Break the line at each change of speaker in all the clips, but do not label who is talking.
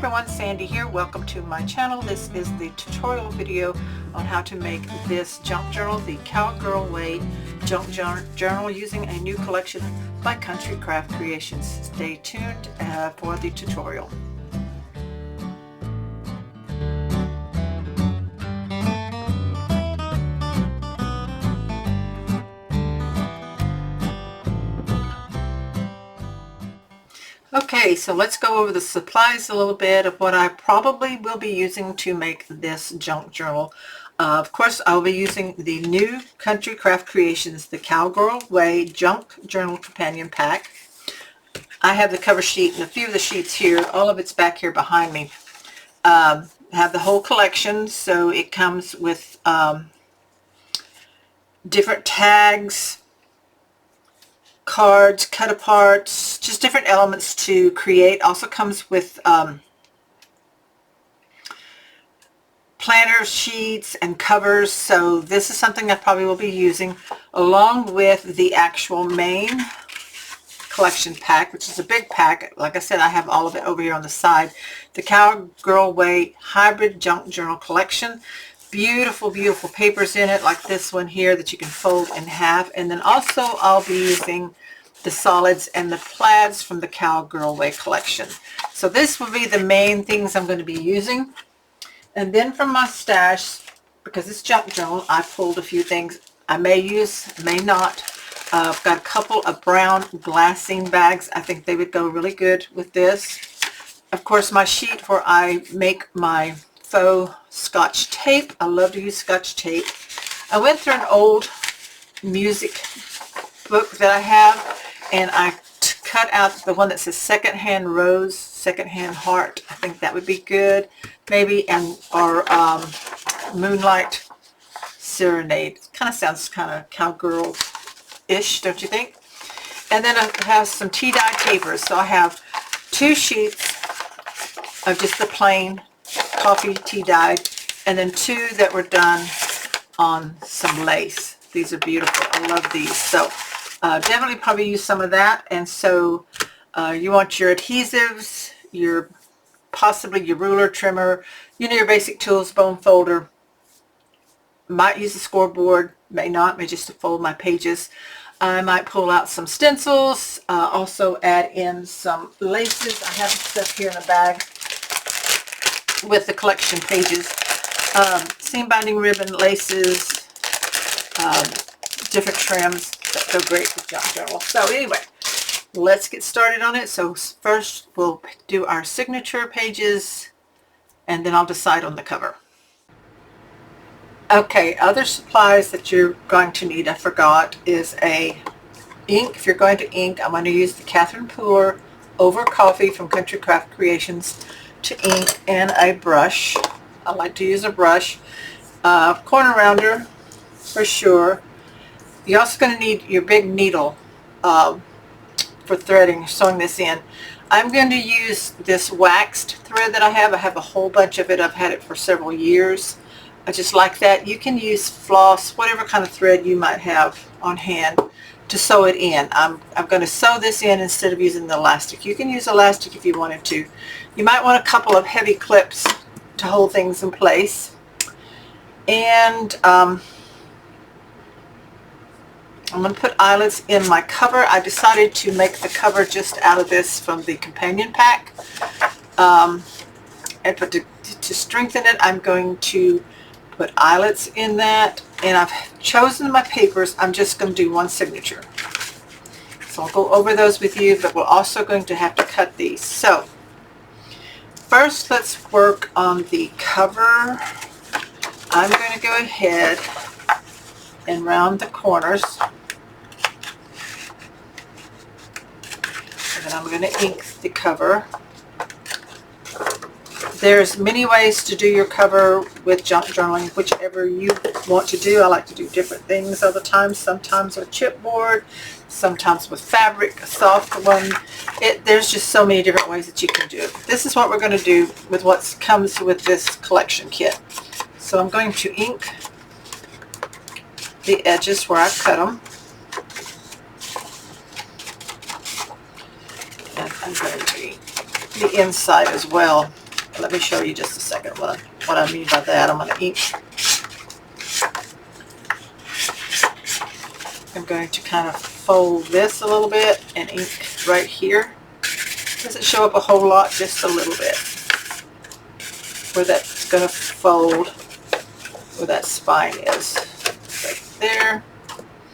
everyone, Sandy here. Welcome to my channel. This is the tutorial video on how to make this junk journal, the Cowgirl Way junk journal, using a new collection by Country Craft Creations. Stay tuned for the tutorial. Okay, so let's go over the supplies a little bit of what I probably will be using to make this junk journal. Of course, I'll be using the new Country Craft Creations, the Cowgirl Way Junk Journal Companion Pack. I have the cover sheet and a few of the sheets here. All of it's back here behind me. I have the whole collection, so it comes with different tags, cards, cut aparts, just different elements to create. Also comes with planner sheets and covers, so this is something I probably will be using along with the actual main collection pack, which is a big pack. Like I said, I have all of it over here on the side. The Cowgirl Way Hybrid Junk Journal Collection. Beautiful, beautiful papers in it, like this one here that you can fold in half. And then also I'll be using the solids and the plaids from the Cowgirl Way collection. So this will be the main things I'm going to be using. And then from my stash, because it's junk journal, I pulled a few things I may use, may not. I've got a couple of brown glassine bags. I think they would go really good with this. Of course, my sheet where I make my faux Scotch tape. I love to use Scotch tape. I went through an old music book that I have, and I cut out the one that says Secondhand Rose, Secondhand Heart. I think that would be good, maybe, and or Moonlight Serenade. Kind of sounds kind of cowgirl-ish, don't you think? And then I have some tea-dye papers. So I have 2 sheets of just the plain coffee tea dyed, and then 2 that were done on some lace. These are beautiful. I love these. So definitely probably use some of that. And so you want your adhesives, your possibly your ruler, trimmer, your basic tools, bone folder. Might use a scoreboard, may not, may just to fold my pages. I might pull out some stencils, also add in some laces. I have stuff here in a bag with the collection pages, seam binding ribbon, laces, different trims that go great with junk journal. So anyway, let's get started on it. So first we'll do our signature pages, and then I'll decide on the cover. Okay, other supplies that you're going to need, I forgot, is a ink. If you're going to ink, I'm going to use the Catherine Pooler Over Coffee from Country Craft Creations to ink, and a brush. I like to use a brush. Corner rounder for sure. You're also going to need your big needle for threading, sewing this in. I'm going to use this waxed thread that I have. I have a whole bunch of it. I've had it for several years. I just like that. You can use floss, whatever kind of thread you might have on hand to sew it in. I'm going to sew this in instead of using the elastic. You can use elastic if you wanted to. You might want a couple of heavy clips to hold things in place. And I'm going to put eyelets in my cover. I decided to make the cover just out of this from the companion pack. But to strengthen it, I'm going to put eyelets in that. And I've chosen my papers. I'm just going to do one signature. So I'll go over those with you, but we're also going to have to cut these. So first, let's work on the cover. I'm going to go ahead and round the corners. And then I'm going to ink the cover. There's many ways to do your cover with junk journaling, whichever you want to do. I like to do different things all the time. Sometimes with chipboard, sometimes with fabric, a soft one. There's just so many different ways that you can do it. This is what we're going to do with what comes with this collection kit. So I'm going to ink the edges where I cut them. And I'm going to ink the inside as well. Let me show you just a second what I mean by that. I'm going to ink. I'm going to kind of fold this a little bit and ink right here. Doesn't show up a whole lot, just a little bit. Where that's going to fold, where that spine is. Right there.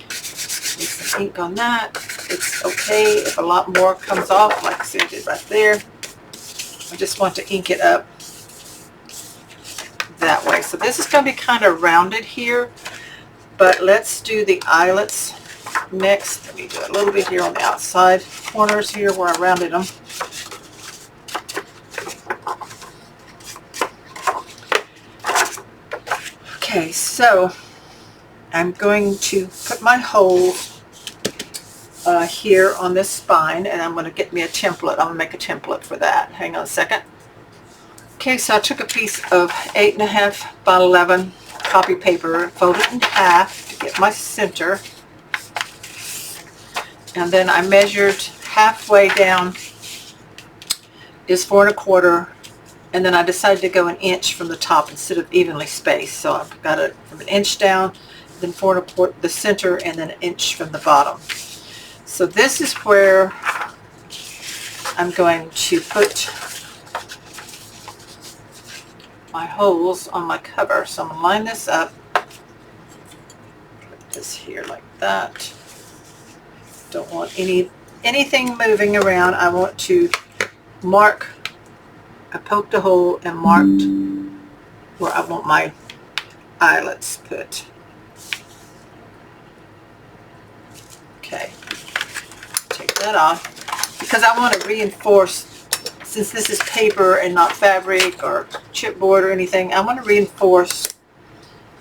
Need some ink on that. It's okay if a lot more comes off, like I said, I did right there. I just want to ink it up that way. So this is going to be kind of rounded here, but let's do the eyelets next. Let me do a little bit here on the outside corners here where I rounded them. Okay, so I'm going to put my holes here on this spine, and I'm going to get me a template. I'm going to make a template for that. Hang on a second. Okay, so I took a piece of 8.5 by 11 copy paper, folded it in half to get my center, and then I measured halfway down is 4 1/4, and then I decided to go an inch from the top instead of evenly spaced. So I've got it from an inch down, then 4 1/4 the center, and then an inch from the bottom. So this is where I'm going to put my holes on my cover. So I'm going to line this up, put this here like that. Don't want anything moving around. I want to mark. I poked a hole and marked where I want my eyelets put. Okay, take that off because I want to reinforce, since this is paper and not fabric or chipboard or anything, I want to reinforce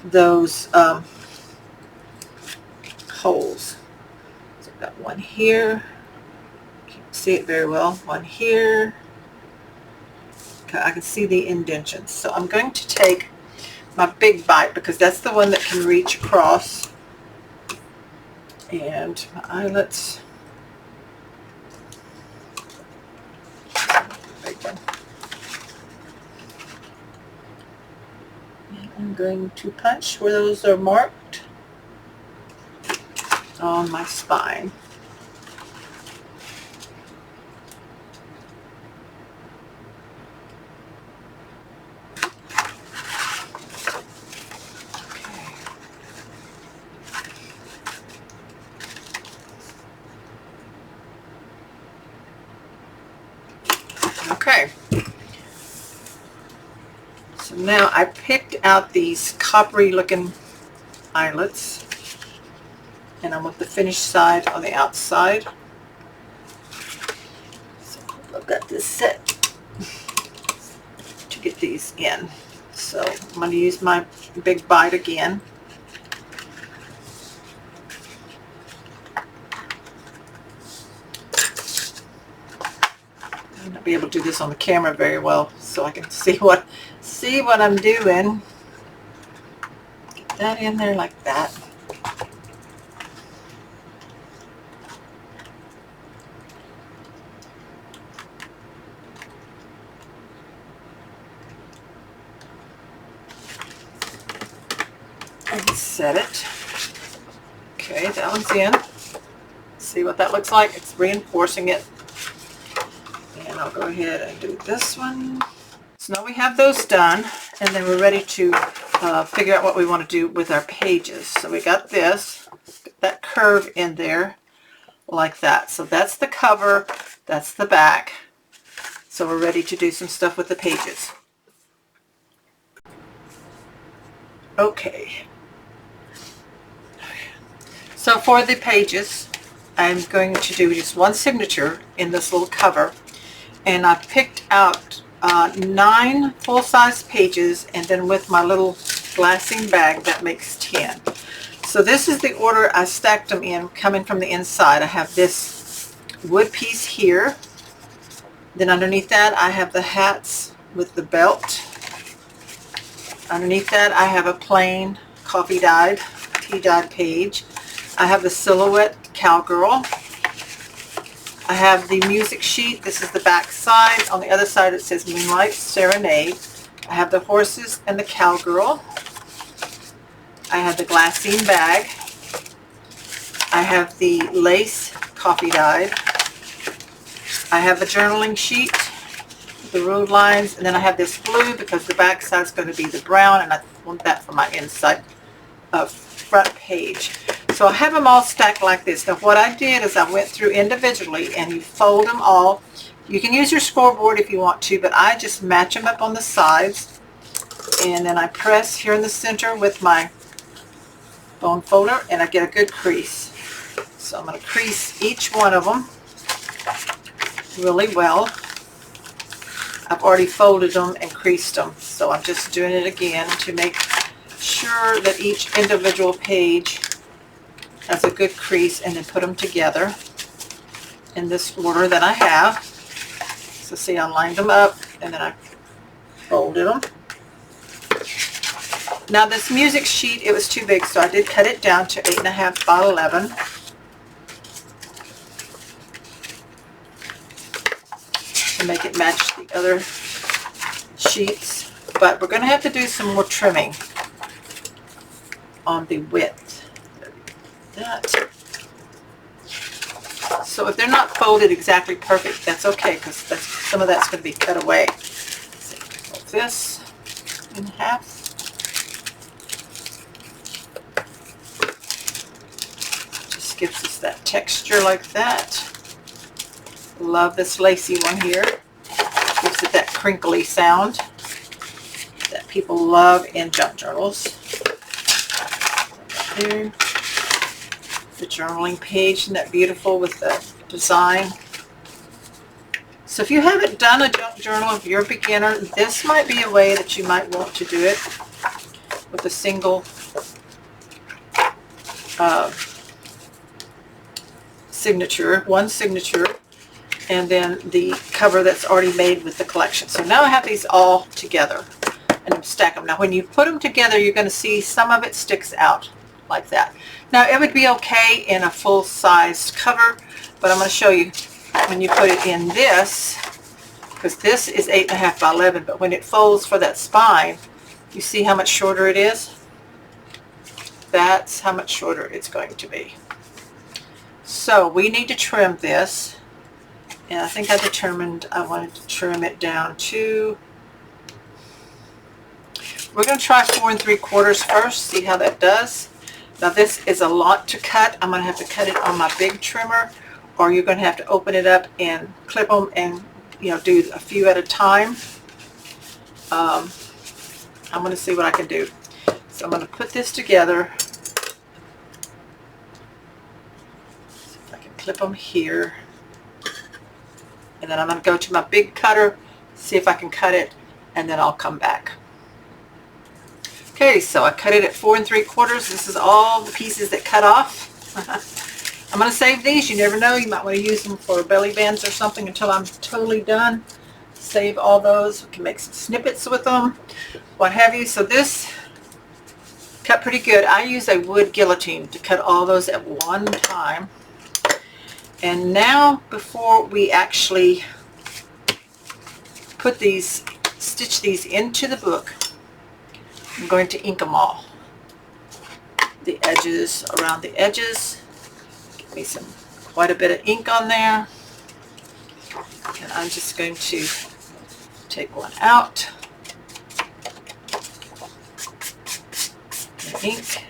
those holes. So I've got one here, can't see it very well, one here. Okay, I can see the indentions. So I'm going to take my big bite because that's the one that can reach across, and my eyelets. Big one. And I'm going to punch where those are marked on my spine. Okay, so now I picked out these coppery looking eyelets, and I want the finished side on the outside. So I've got this set to get these in. So I'm going to use my big bite again. I'm not be able to do this on the camera very well, so I can see what I'm doing. Get that in there like that. And set it. Okay, that one's in. See what that looks like? It's reinforcing it. And I'll go ahead and do this one. So now we have those done, and then we're ready to figure out what we want to do with our pages. So we got this, get that curve in there like that. So that's the cover, that's the back. So we're ready to do some stuff with the pages. Okay. So for the pages, I'm going to do just one signature in this little cover, and I picked out 9 full-size pages, and then with my little glassine bag that makes 10. So this is the order I stacked them in, coming from the inside. I have this wood piece here, then underneath that I have the hats with the belt. Underneath that I have a plain coffee dyed, tea dyed page. I have the silhouette Cowgirl. I have the music sheet. This is the back side. On the other side it says Moonlight Serenade. I have the horses and the cowgirl. I have the glassine bag. I have the lace coffee dyed. I have the journaling sheet, the ruled lines, and then I have this blue because the back side is going to be the brown, and I want that for my inside front page. So I have them all stacked like this. Now what I did is I went through individually, and you fold them all. You can use your scoreboard if you want to, but I just match them up on the sides, and then I press here in the center with my bone folder, and I get a good crease. So I'm going to crease each one of them really well. I've already folded them and creased them, so I'm just doing it again to make sure that each individual page has a good crease, and then put them together in this order that I have. So see, I lined them up and then I folded them. Now this music sheet, it was too big, so I did cut it down to 8.5 by 11. To make it match the other sheets, but we're going to have to do some more trimming on the width. That. So if they're not folded exactly perfect, that's okay, because some of that's going to be cut away. So fold this in half. Just gives us that texture like that. Love this lacy one here. Gives it that crinkly sound that people love in junk journals. Right there. The journaling page, isn't that beautiful with the design? So if you haven't done a junk journal, if you're a beginner, this might be a way that you might want to do it with a single signature, one signature, and then the cover that's already made with the collection. So now I have these all together and stack them. Now when you put them together, you're going to see some of it sticks out like that. Now it would be okay in a full-sized cover, but I'm going to show you when you put it in this, because this is 8.5 by 11, but when it folds for that spine, you see how much shorter it is? That's how much shorter it's going to be. So we need to trim this. And I think I determined I wanted to trim it down to, we're going to try 4 3/4 first, see how that does. Now this is a lot to cut. I'm going to have to cut it on my big trimmer, or you're going to have to open it up and clip them and, you know, do a few at a time. I'm going to see what I can do. So I'm going to put this together. See if I can clip them here. And then I'm going to go to my big cutter, see if I can cut it, and then I'll come back. Okay, so I cut it at 4 3/4. This is all the pieces that cut off. I'm going to save these. You never know. You might want to use them for belly bands or something until I'm totally done. Save all those. We can make some snippets with them, what have you. So this cut pretty good. I use a wood guillotine to cut all those at one time. And now, before we actually put these, stitch these into the book, I'm going to ink them all. The edges, around the edges. Give me quite a bit of ink on there. And I'm just going to take one out. And ink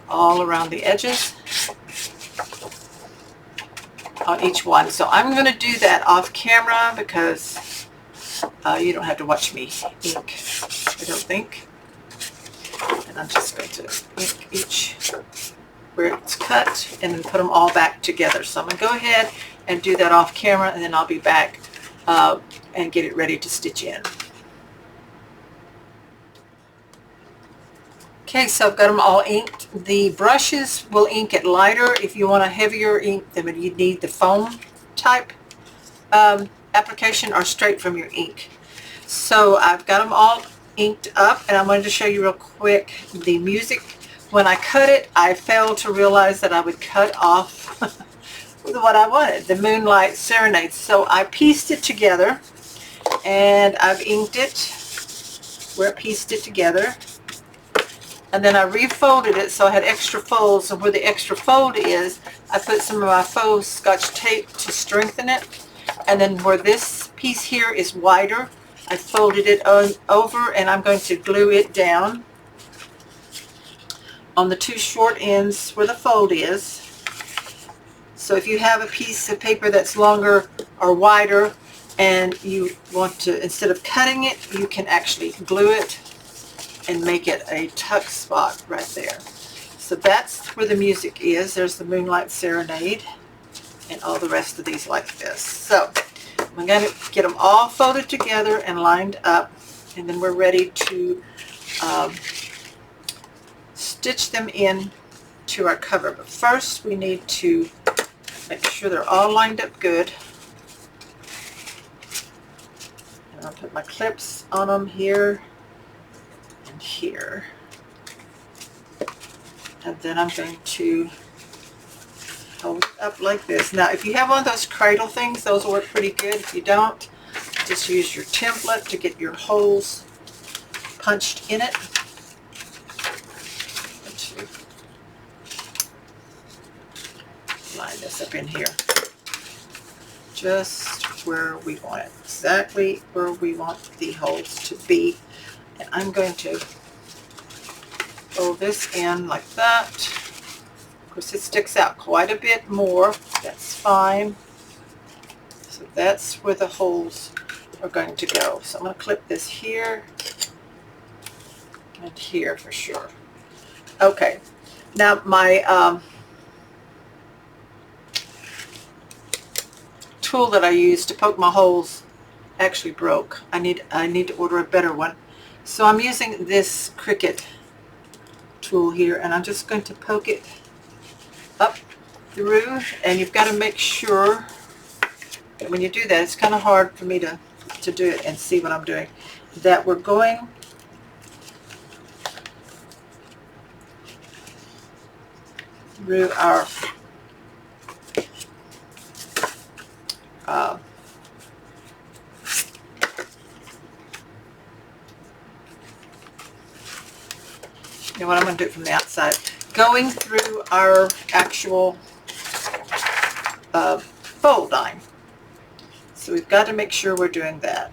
all around the edges on each one. So I'm going to do that off camera because you don't have to watch me ink, I don't think. And I'm just going to ink each where it's cut and then put them all back together. So I'm going to go ahead and do that off camera, and then I'll be back and get it ready to stitch in. Okay, so I've got them all inked. The brushes will ink it lighter. If you want a heavier ink, then you need the foam type application or straight from your ink. So I've got them all inked up, and I wanted to show you real quick the music. When I cut it, I failed to realize that I would cut off what I wanted, the Moonlight Serenade. So I pieced it together, and I've inked it where I pieced it together. And then I refolded it so I had extra folds, and where the extra fold is, I put some of my faux Scotch tape to strengthen it. And then where this piece here is wider, I folded it over, and I'm going to glue it down on the two short ends where the fold is. So if you have a piece of paper that's longer or wider and you want to, instead of cutting it, you can actually glue it and make it a tuck spot right there. So that's where the music is. There's the Moonlight Serenade and all the rest of these like this. So I'm going to get them all folded together and lined up, and then we're ready to stitch them in to our cover. But first we need to make sure they're all lined up good. And I'll put my clips on them here and here. And then I'm going to hold it up like this. Now, if you have one of those cradle things, those will work pretty good. If you don't, just use your template to get your holes punched in it. Line this up in here. Just where we want it. Exactly where we want the holes to be. And I'm going to fold this in like that. Of course, it sticks out quite a bit more. That's fine. So that's where the holes are going to go. So I'm going to clip this here and here for sure. Okay. Now my tool that I used to poke my holes actually broke. I need to order a better one. So I'm using this Cricut tool here, and I'm just going to poke it up through, and you've got to make sure that when you do that, it's kind of hard for me to do it and see what I'm doing, that we're going through our you know what, I'm going to do it from the outside, going through our actual fold line. So we've got to make sure we're doing that.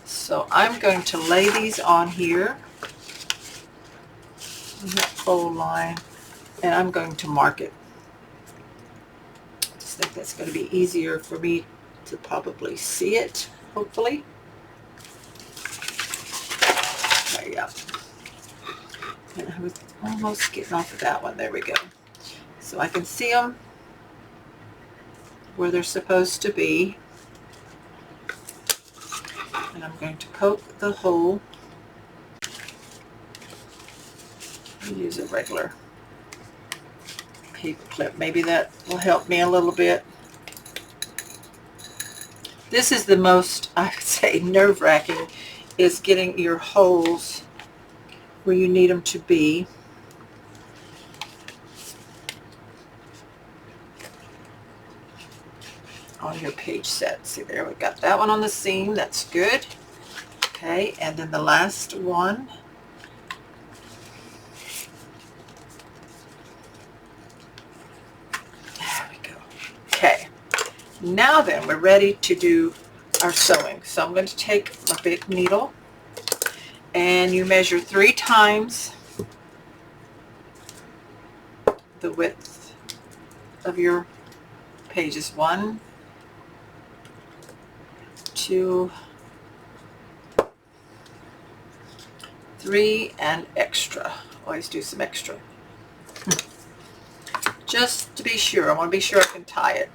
So I'm going to lay these on here in that fold line, and I'm going to mark it. I just think that's going to be easier for me to probably see it, hopefully. There you go. And I was almost getting off of that one. There we go. So I can see them where they're supposed to be. And I'm going to poke the hole. Use a regular paper clip. Maybe that will help me a little bit. This is the most, I would say, nerve-wracking, is getting your holes where you need them to be. On your page set. See there, we got that one on the seam. That's good. Okay, and then the last one. There we go. Okay, now then we're ready to do our sewing. So I'm going to take a big needle, and you measure 3 times the width of your pages. 1, 2, 3, and extra. Always do some extra. Just to be sure. I want to be sure I can tie it.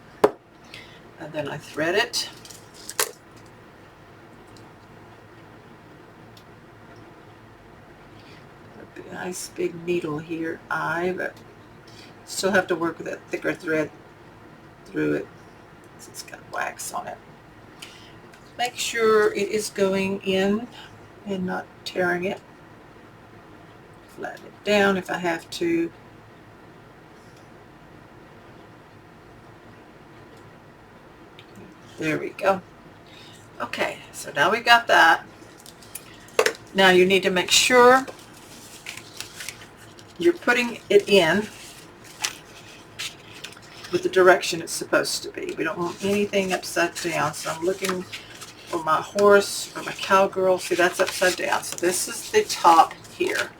And then I thread it. A nice big needle here. I still have to work with that thicker thread through it. It's got wax on it. make sure it is going in and not tearing it. Flatten it down if I have to. There we go. Okay, so now we got that. Now you need to make sure you're putting it in with the direction it's supposed to be. We don't want anything upside down. So I'm looking for my horse or my cowgirl. See, that's upside down. So this is the top here.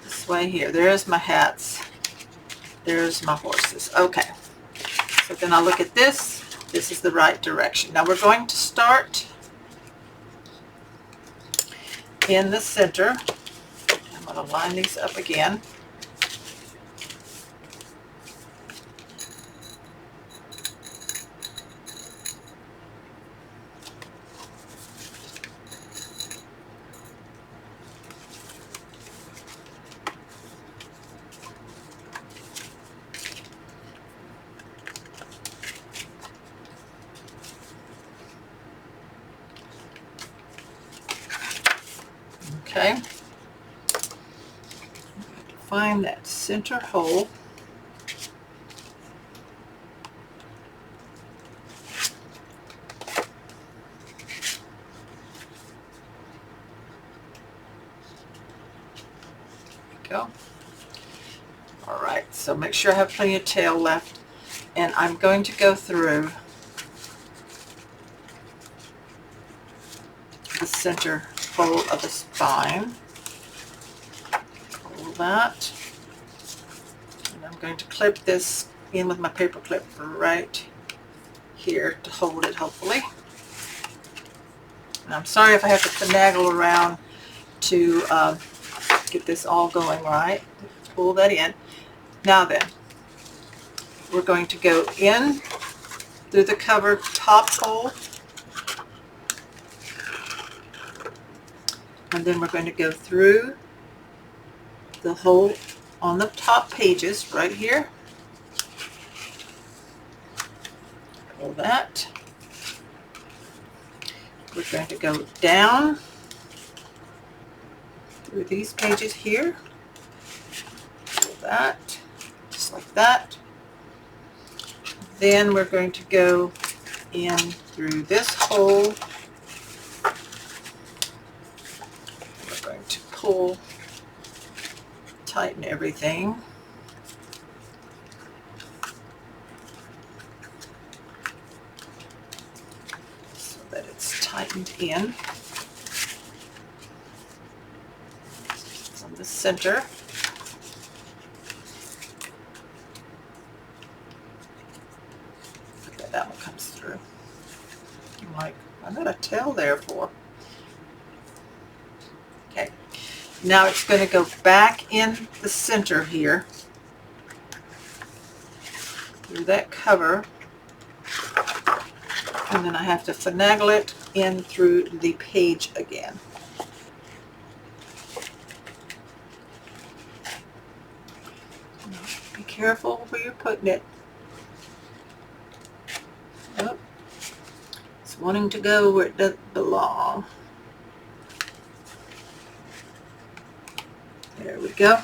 This way here. There's my hats. There's my horses. Okay. So then I'll look at this. This is the right direction. Now we're going to start in the center. I'm going to line these up again. Okay, find that center hole. There we go. All right, so make sure I have plenty of tail left, and I'm going to go through the center hole of the spine. Pull that. And I'm going to clip this in with my paper clip right here to hold it, hopefully. And I'm sorry if I have to finagle around to get this all going right. Pull that in. Now then, we're going to go in through the cover top hole. And then we're going to go through the hole on the top pages right here. Pull that. We're going to go down through these pages here. Pull that, just like that. Then we're going to go in through this hole. Pull, tighten everything. So that it's tightened in. From the center. Okay, that one comes through. I'm like, I got a tail there for. Okay. Now it's going to go back in the center here through that cover, and then I have to finagle it in through the page again. Be careful where you're putting it. Oh, it's wanting to go where it doesn't belong. There we go.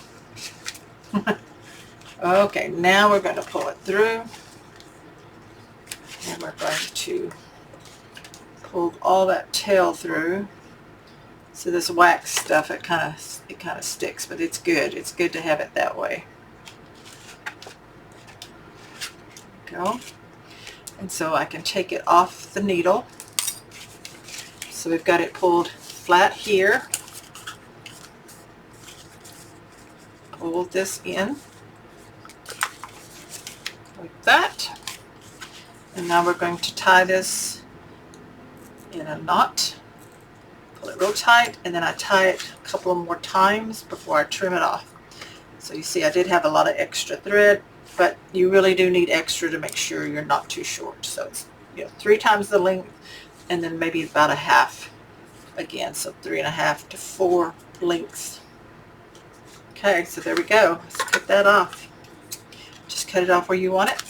Okay, now we're going to pull it through. And we're going to pull all that tail through. So this wax stuff, it kind of sticks, but it's good. It's good to have it that way. There we go. And so I can take it off the needle. So we've got it pulled flat here. Pull this in like that, and now we're going to tie this in a knot. Pull it real tight, and then I tie it a couple more times before I trim it off. So you see I did have a lot of extra thread, but you really do need extra to make sure you're not too short. So it's 3 times the length, and then maybe about a half again, so 3.5 to 4 lengths. Okay, so there we go. Let's cut that off. Just cut it off where you want it.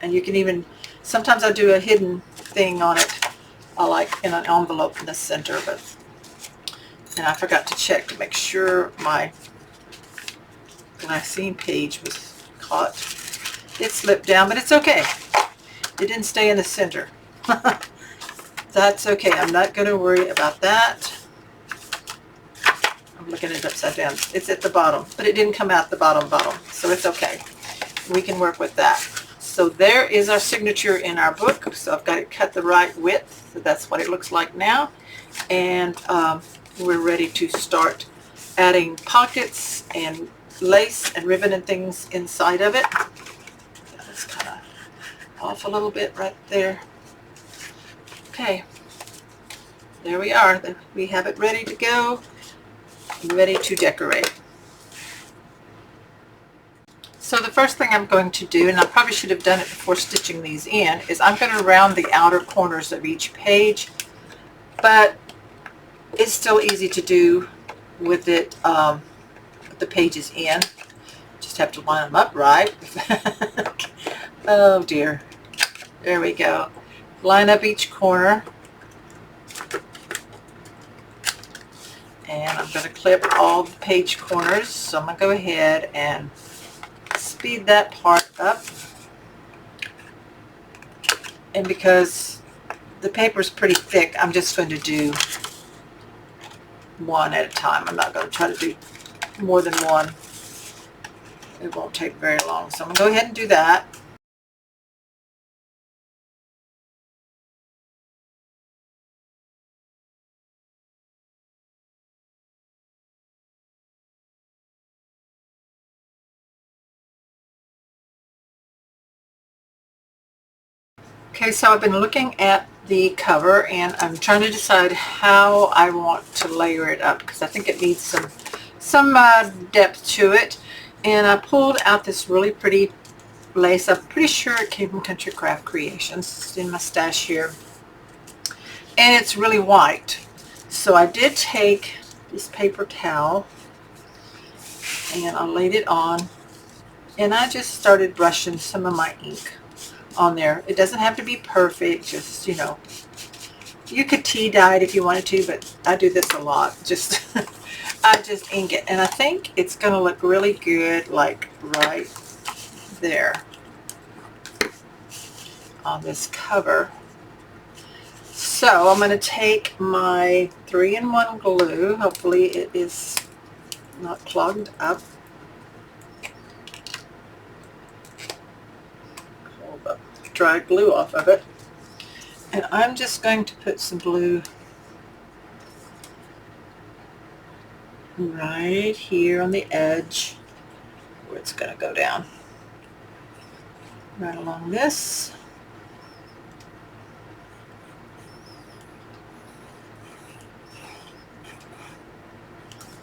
And you can even Sometimes I do a hidden thing on it, like in an envelope in the center, and I forgot to check to make sure my glassine page was caught. It slipped down, but it's okay. It didn't stay in the center. That's okay. I'm not going to worry about that. I'm looking at it upside down. It's at the bottom, but it didn't come out the bottom, so it's okay. We can work with that. So there is our signature in our book. So I've got it cut the right width. So that's what it looks like now. And we're ready to start adding pockets and lace and ribbon and things inside of it. That's kind of off a little bit right there. Okay, there we are. We have it ready to go, ready to decorate. So the first thing I'm going to do, and I probably should have done it before stitching these in, is I'm going to round the outer corners of each page, but it's still easy to do with it with the pages in. Just have to line them up right. Oh dear. There we go. Line up each corner. And I'm going to clip all the page corners. So I'm going to go ahead and speed that part up. And because the paper is pretty thick, I'm just going to do one at a time. I'm not going to try to do more than one. It won't take very long. So I'm going to go ahead and do that. Okay, so I've been looking at the cover and I'm trying to decide how I want to layer it up because I think it needs some depth to it. And I pulled out this really pretty lace. I'm pretty sure it came from Country Craft Creations. It's in my stash here. And it's really white. So I did take this paper towel and I laid it on and I just started brushing some of my ink on there. It doesn't have to be perfect, just, you know, you could tea dye it if you wanted to, but I do this a lot. Just I just ink it and I think it's going to look really good like right there on this cover. So I'm going to take my 3-in-1 glue. Hopefully it is not clogged up. Dry glue off of it, and I'm just going to put some glue right here on the edge where it's going to go down, right along this.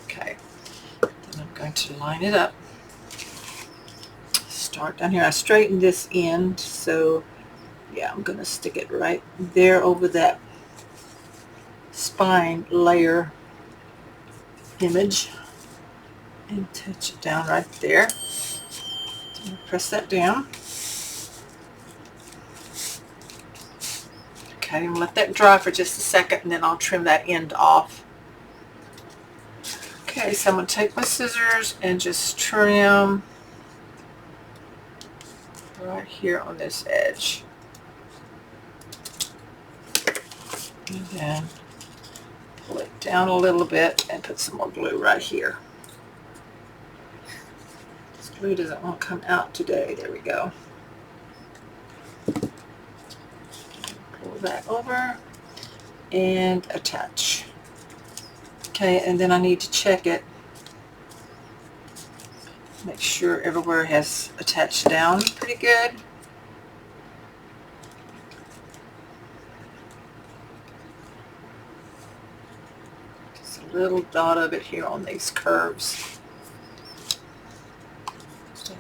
Okay, then I'm going to line it up. Start down here. I straightened this end, so yeah, I'm going to stick it right there over that spine layer image and touch it down right there. So press that down. Okay, I'm going to let that dry for just a second and then I'll trim that end off. Okay, so I'm going to take my scissors and just trim right here on this edge. And then pull it down a little bit and put some more glue right here. This glue doesn't want to come out today. There we go. Pull that over and attach. Okay, and then I need to check it. Make sure everywhere has attached down pretty good. Just a little dot of it here on these curves. So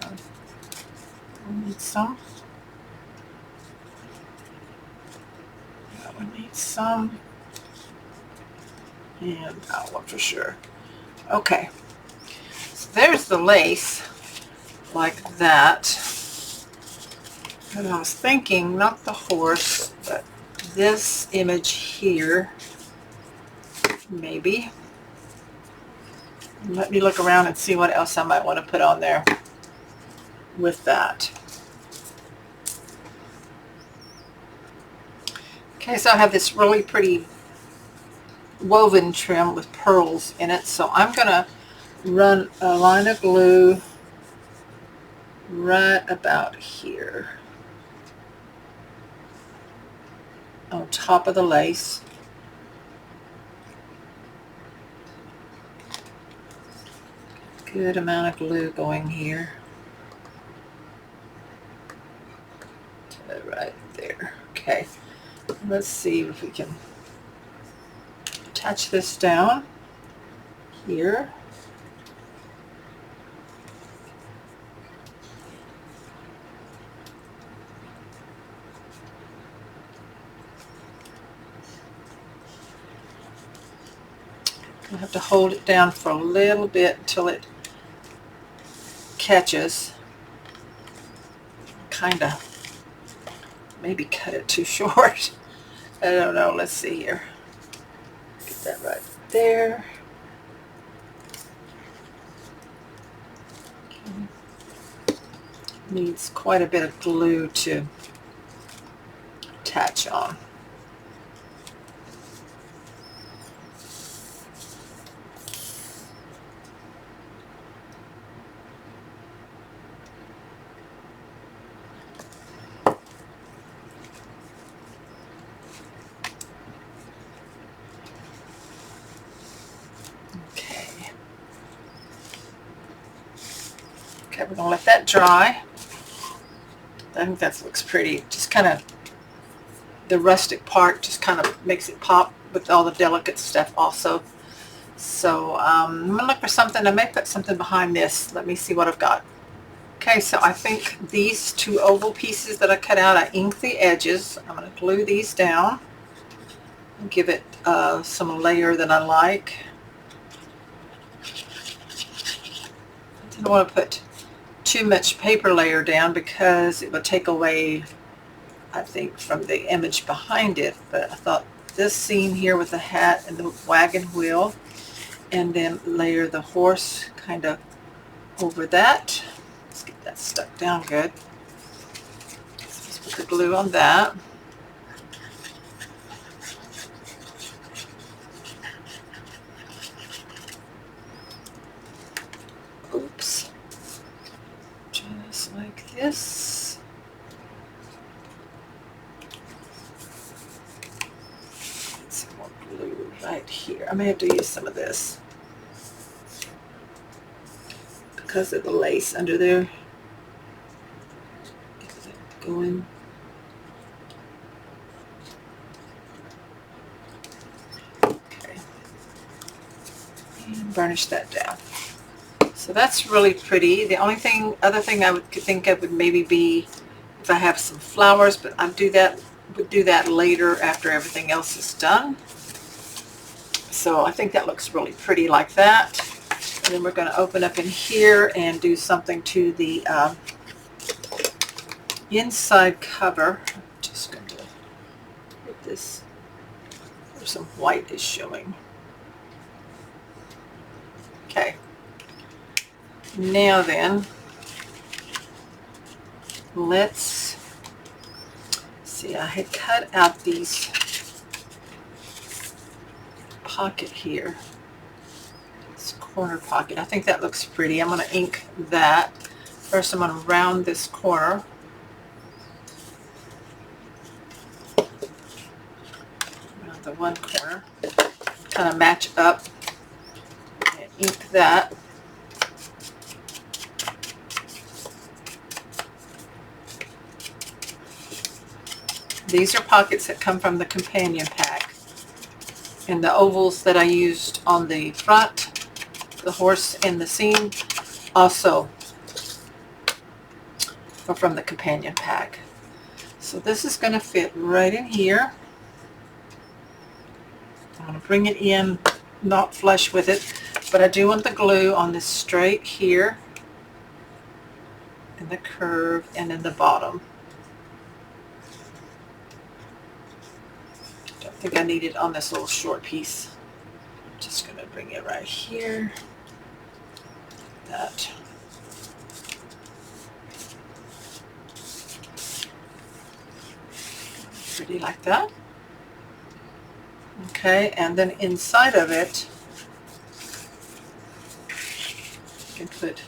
we need some. That one needs some. And that one for sure. Okay. There's the lace, like that. And I was thinking, not the horse, but this image here, maybe. Let me look around and see what else I might want to put on there with that. Okay, so I have this really pretty woven trim with pearls in it. So I'm going to run a line of glue right about here on top of the lace. Good amount of glue going here. Right there. Okay. Let's see if we can attach this down here. I have to hold it down for a little bit until it catches. Kind of maybe cut it too short. I don't know. Let's see here. Get that right there. Okay. Needs quite a bit of glue to attach on. Okay, we're going to let that dry. I think that looks pretty. Just kind of, the rustic part just kind of makes it pop with all the delicate stuff also. So I'm going to look for something. I may put something behind this. Let me see what I've got. Okay, so I think these two oval pieces that I cut out, I inked the edges. I'm going to glue these down and give it some layer that I like. I didn't want to put too much paper layer down because it would take away, I think, from the image behind it. But I thought this scene here with the hat and the wagon wheel, and then layer the horse kind of over that. Let's get that stuck down good. So let's put the glue on that. Oops. Just like this. Some more glue right here. I may have to use some of this because of the lace under there. Get that going. Okay. And burnish that down. So that's really pretty. The only other thing I would think of would maybe be if I have some flowers, but would do that later after everything else is done. So I think that looks really pretty like that. And then we're going to open up in here and do something to the inside cover. I'm just going to get this where some white is showing. Okay. Now then, let's see, I had cut out these pocket here, this corner pocket. I think that looks pretty. I'm going to ink that. First I'm going to round this corner. Round the one corner. Kind of match up and ink that. These are pockets that come from the companion pack. And the ovals that I used on the front, the horse and the scene, also are from the companion pack. So this is going to fit right in here. I'm going to bring it in, not flush with it, but I do want the glue on this straight here, in the curve, and in the bottom. I think I need it on this little short piece. I'm just going to bring it right here. That. Pretty like that. Okay, and then inside of it, you can put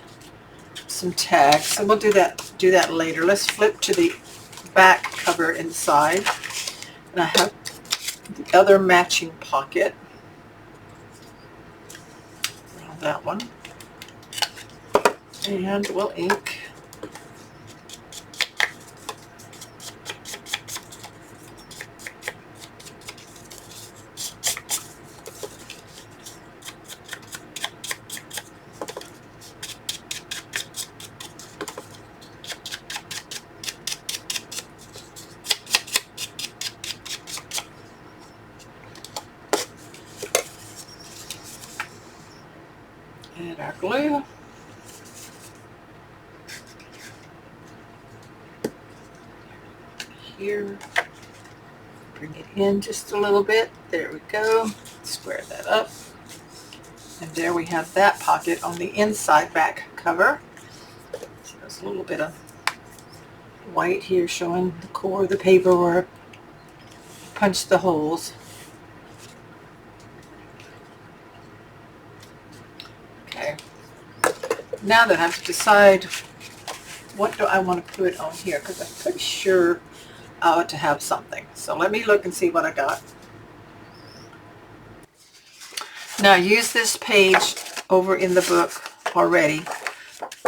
some tags. So we'll do that later. Let's flip to the back cover inside. And I have the other matching pocket. Around that one. And we'll ink. And our glue. Here. Bring it in just a little bit. There we go. Square that up. And there we have that pocket on the inside back cover. So there's a little bit of white here showing the core of the paperwork. Punch the holes. Okay. Now that I have to decide what do I want to put on here, because I'm pretty sure I ought to have something. So let me look and see what I got. Now I used this page over in the book already,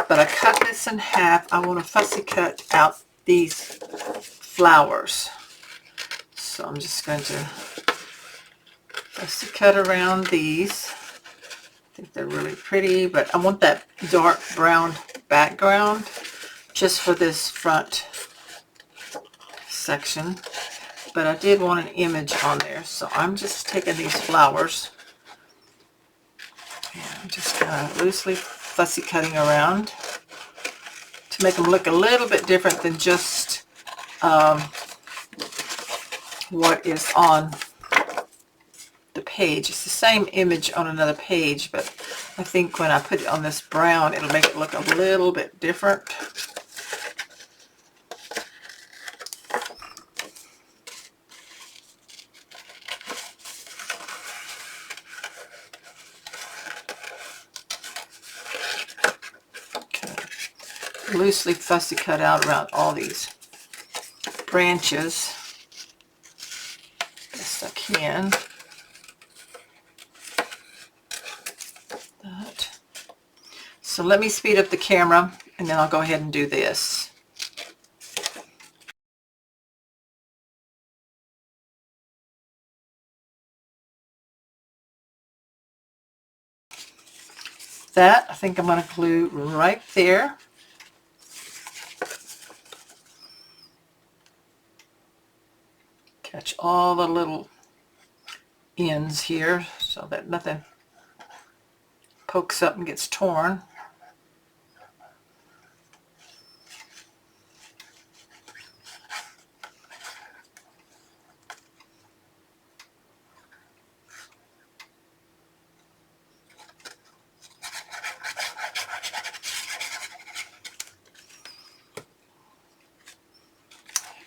but I cut this in half. I want to fussy cut out these flowers. So I'm just going to fussy cut around these. I think they're really pretty, but I want that dark brown background just for this front section. But I did want an image on there, so I'm just taking these flowers and I'm just kind of loosely fussy cutting around to make them look a little bit different than just what is on the page. It's the same image on another page, but I think when I put it on this brown, it'll make it look a little bit different. Okay. Loosely fussy cut out around all these branches best I can. So let me speed up the camera and then I'll go ahead and do this. That I think I'm going to glue right there. Catch all the little ends here so that nothing pokes up and gets torn.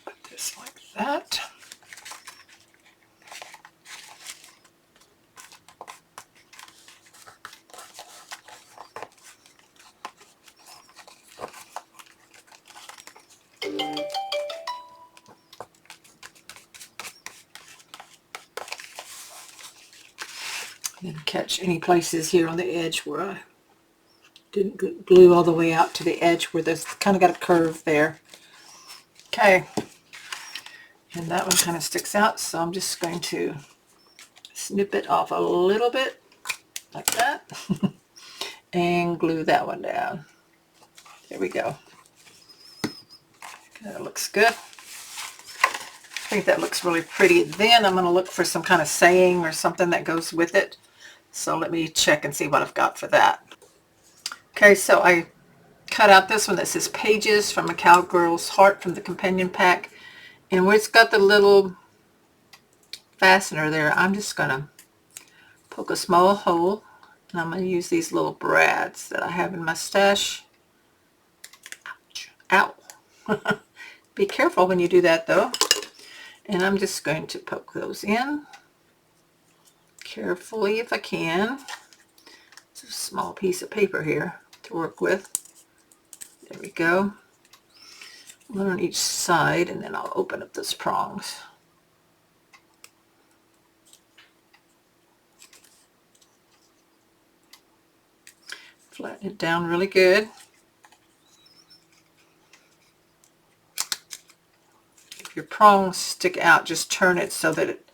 Put this like that. And catch any places here on the edge where I didn't glue all the way out to the edge where there's kind of got a curve there. Okay, and that one kind of sticks out, so I'm just going to snip it off a little bit like that and glue that one down. There we go. That looks good. I think that looks really pretty. Then I'm going to look for some kind of saying or something that goes with it. So let me check and see what I've got for that. Okay, so I cut out this one that says Pages from a Cowgirl's Heart from the companion pack. And where it's got the little fastener there, I'm just going to poke a small hole, and I'm going to use these little brads that I have in my stash. Ouch. Ow. Be careful when you do that though. And I'm just going to poke those in carefully if I can. It's a small piece of paper here to work with. There we go. One on each side, and then I'll open up those prongs. Flatten it down really good. If your prongs stick out, just turn it so that it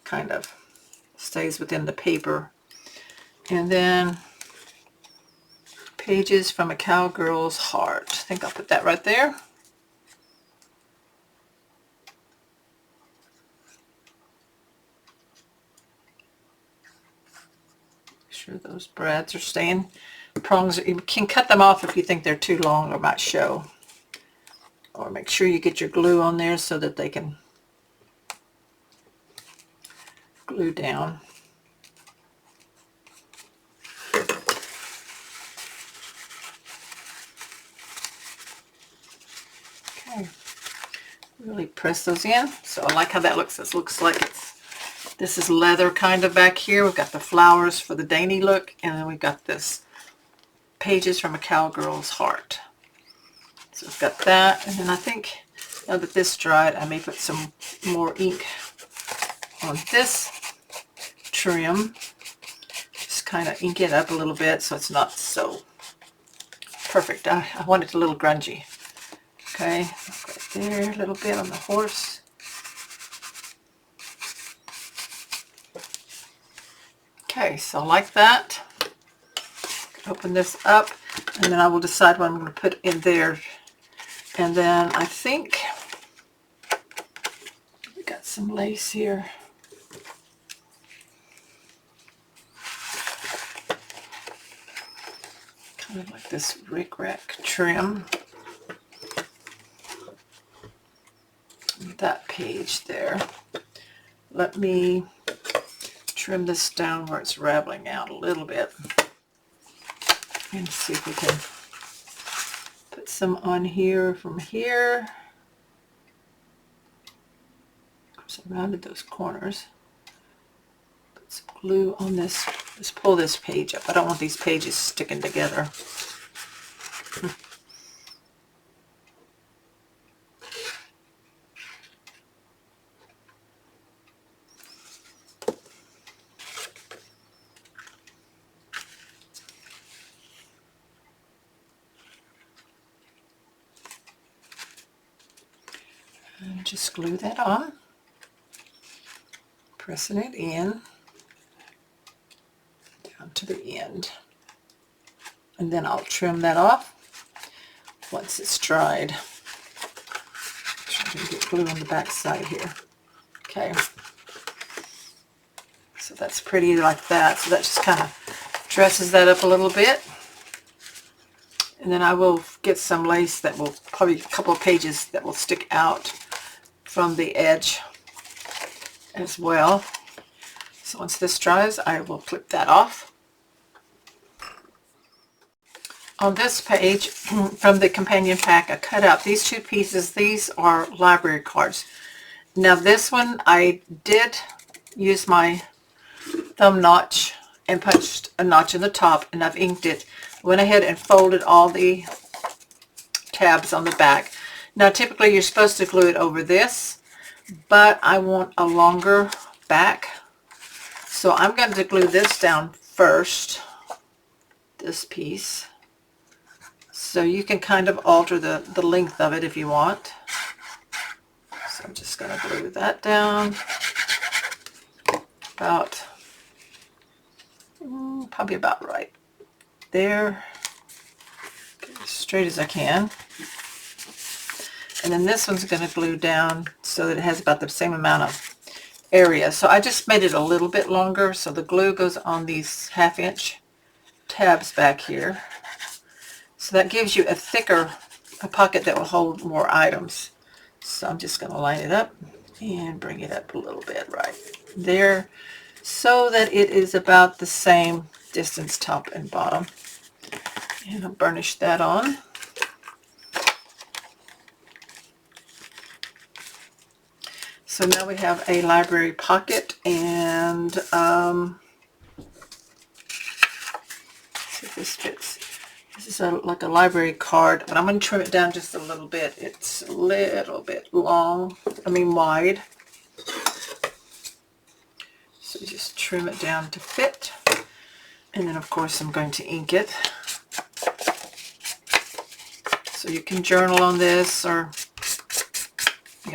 kind of stays within the paper. And then pages from a cowgirl's heart. I think I'll put that right there. Make sure those brads are staying. Prongs, you can cut them off if you think they're too long or might show. Or make sure you get your glue on there so that they can glue down. Okay, really press those in. So I like how that looks. This looks like this is leather kind of back here. We've got the flowers for the dainty look, and then we've got this pages from a cowgirl's heart. So we've got that, and then I think now that this dried, I may put some more ink on this trim. Just kind of ink it up a little bit so it's not so perfect. I want it a little grungy. Okay, right there, a little bit on the horse. Okay, so like that. Open this up, and then I will decide what I'm going to put in there. And then I think we got some lace here. Kind of like this rick-rack trim. That page there. Let me trim this down where it's raveling out a little bit. And see if we can put some on here from here. So I rounded those corners. Put some glue on this. Just pull this page up. I don't want these pages sticking together. And just glue that on, pressing it in down to the end, and then I'll trim that off once it's dried. Make sure I can get glue on the back side here. Okay, so that's pretty like that. So that just kind of dresses that up a little bit. And then I will get some lace that will, probably a couple of pages that will stick out from the edge as well. So once this dries, I will clip that off. On this page from the companion pack, I cut out these two pieces. These are library cards. Now this one, I did use my thumb notch and punched a notch in the top, and I've inked it. Went ahead and folded all the tabs on the back. Now typically you're supposed to glue it over this, but I want a longer back. So I'm going to glue this down first, this piece. So you can kind of alter the length of it if you want. So I'm just going to glue that down about, probably about right there. Get as straight as I can. And then this one's going to glue down so that it has about the same amount of area. So I just made it a little bit longer, so the glue goes on these 1/2-inch tabs back here. So that gives you a pocket that will hold more items. So I'm just going to line it up and bring it up a little bit, right there so that it is about the same distance top and bottom. And I'll burnish that on. So now we have a library pocket, and see if this fits. This is like a library card, but I'm going to trim it down just a little bit. It's a little bit long, wide. So just trim it down to fit. And then of course I'm going to ink it. So you can journal on this, or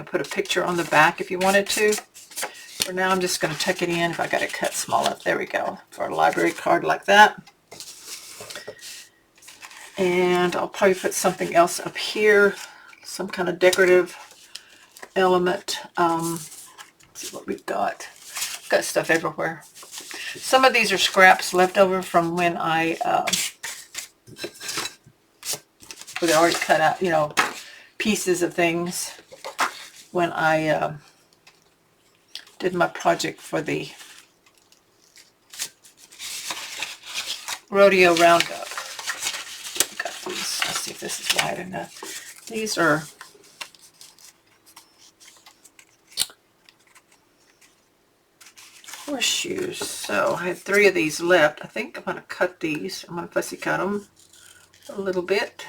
put a picture on the back if you wanted to. For now, I'm just going to tuck it in. If I got it cut small enough, there we go, for a library card like that. And I'll probably put something else up here, some kind of decorative element. Let's see what we've got. We've got stuff everywhere. Some of these are scraps left over from when I where they already cut out, pieces of things when I did my project for the rodeo roundup. Got these. Let's see if this is wide enough. These are horseshoes. So I had 3 of these left. I think I'm going to cut these. I'm going to fussy cut them a little bit.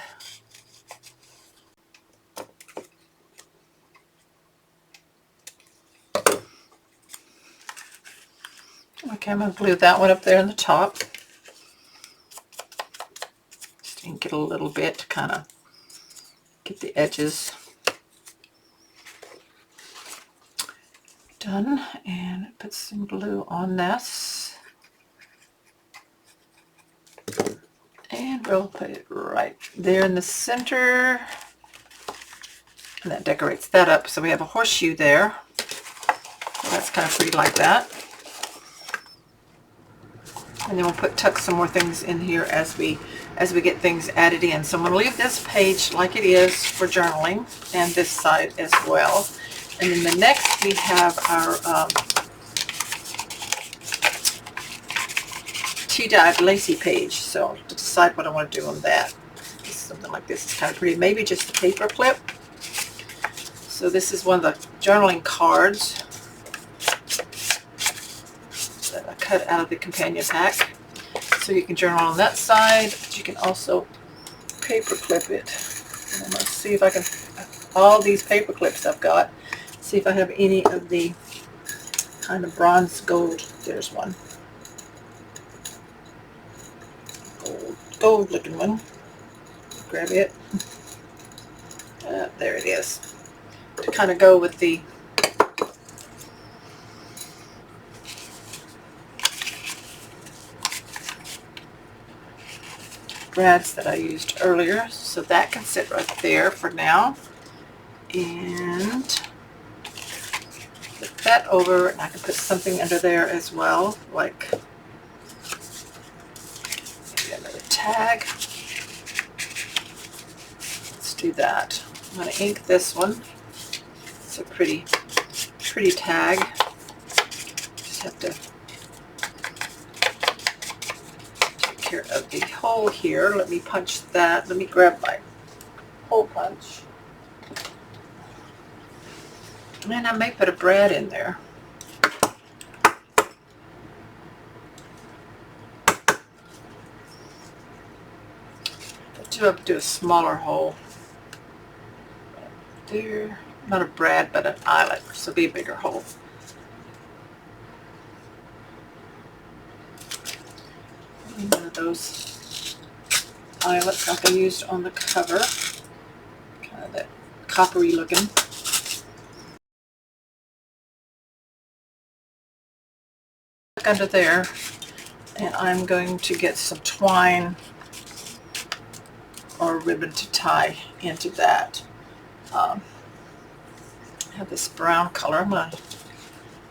Okay, I'm going to glue that one up there in the top. Just ink it a little bit to kind of get the edges done. And put some glue on this. And we'll put it right there in the center. And that decorates that up. So we have a horseshoe there. So that's kind of pretty like that. And then we'll tuck some more things in here as we get things added in. So I'm going to leave this page like it is for journaling, and this side as well. And then the next we have our tea-dyed lacy page. So I'll decide what I want to do on that. Something like this is kind of pretty. Maybe just a paper clip. So this is one of the journaling cards that I cut out of the companion pack. So you can journal on that side, but you can also paper clip it. And I'm going to see if I can, all these paper clips I've got, see if I have any of the kind of bronze gold. There's one. Gold looking one. Grab it. There it is. To kind of go with the brads that I used earlier. So that can sit right there for now. And flip that over, and I can put something under there as well, like maybe another tag. Let's do that. I'm going to ink this one. It's a pretty tag. Just have to take care of the hole here. Let me punch that. Let me grab my hole punch. And I may put a brad in there. I'll do a smaller hole. There. Not a brad, but an eyelet, so it'll be a bigger hole. And one of those eyelets like I used on the cover. Kind of that coppery looking. Under there, and I'm going to get some twine or ribbon to tie into that. I have this brown color. I'm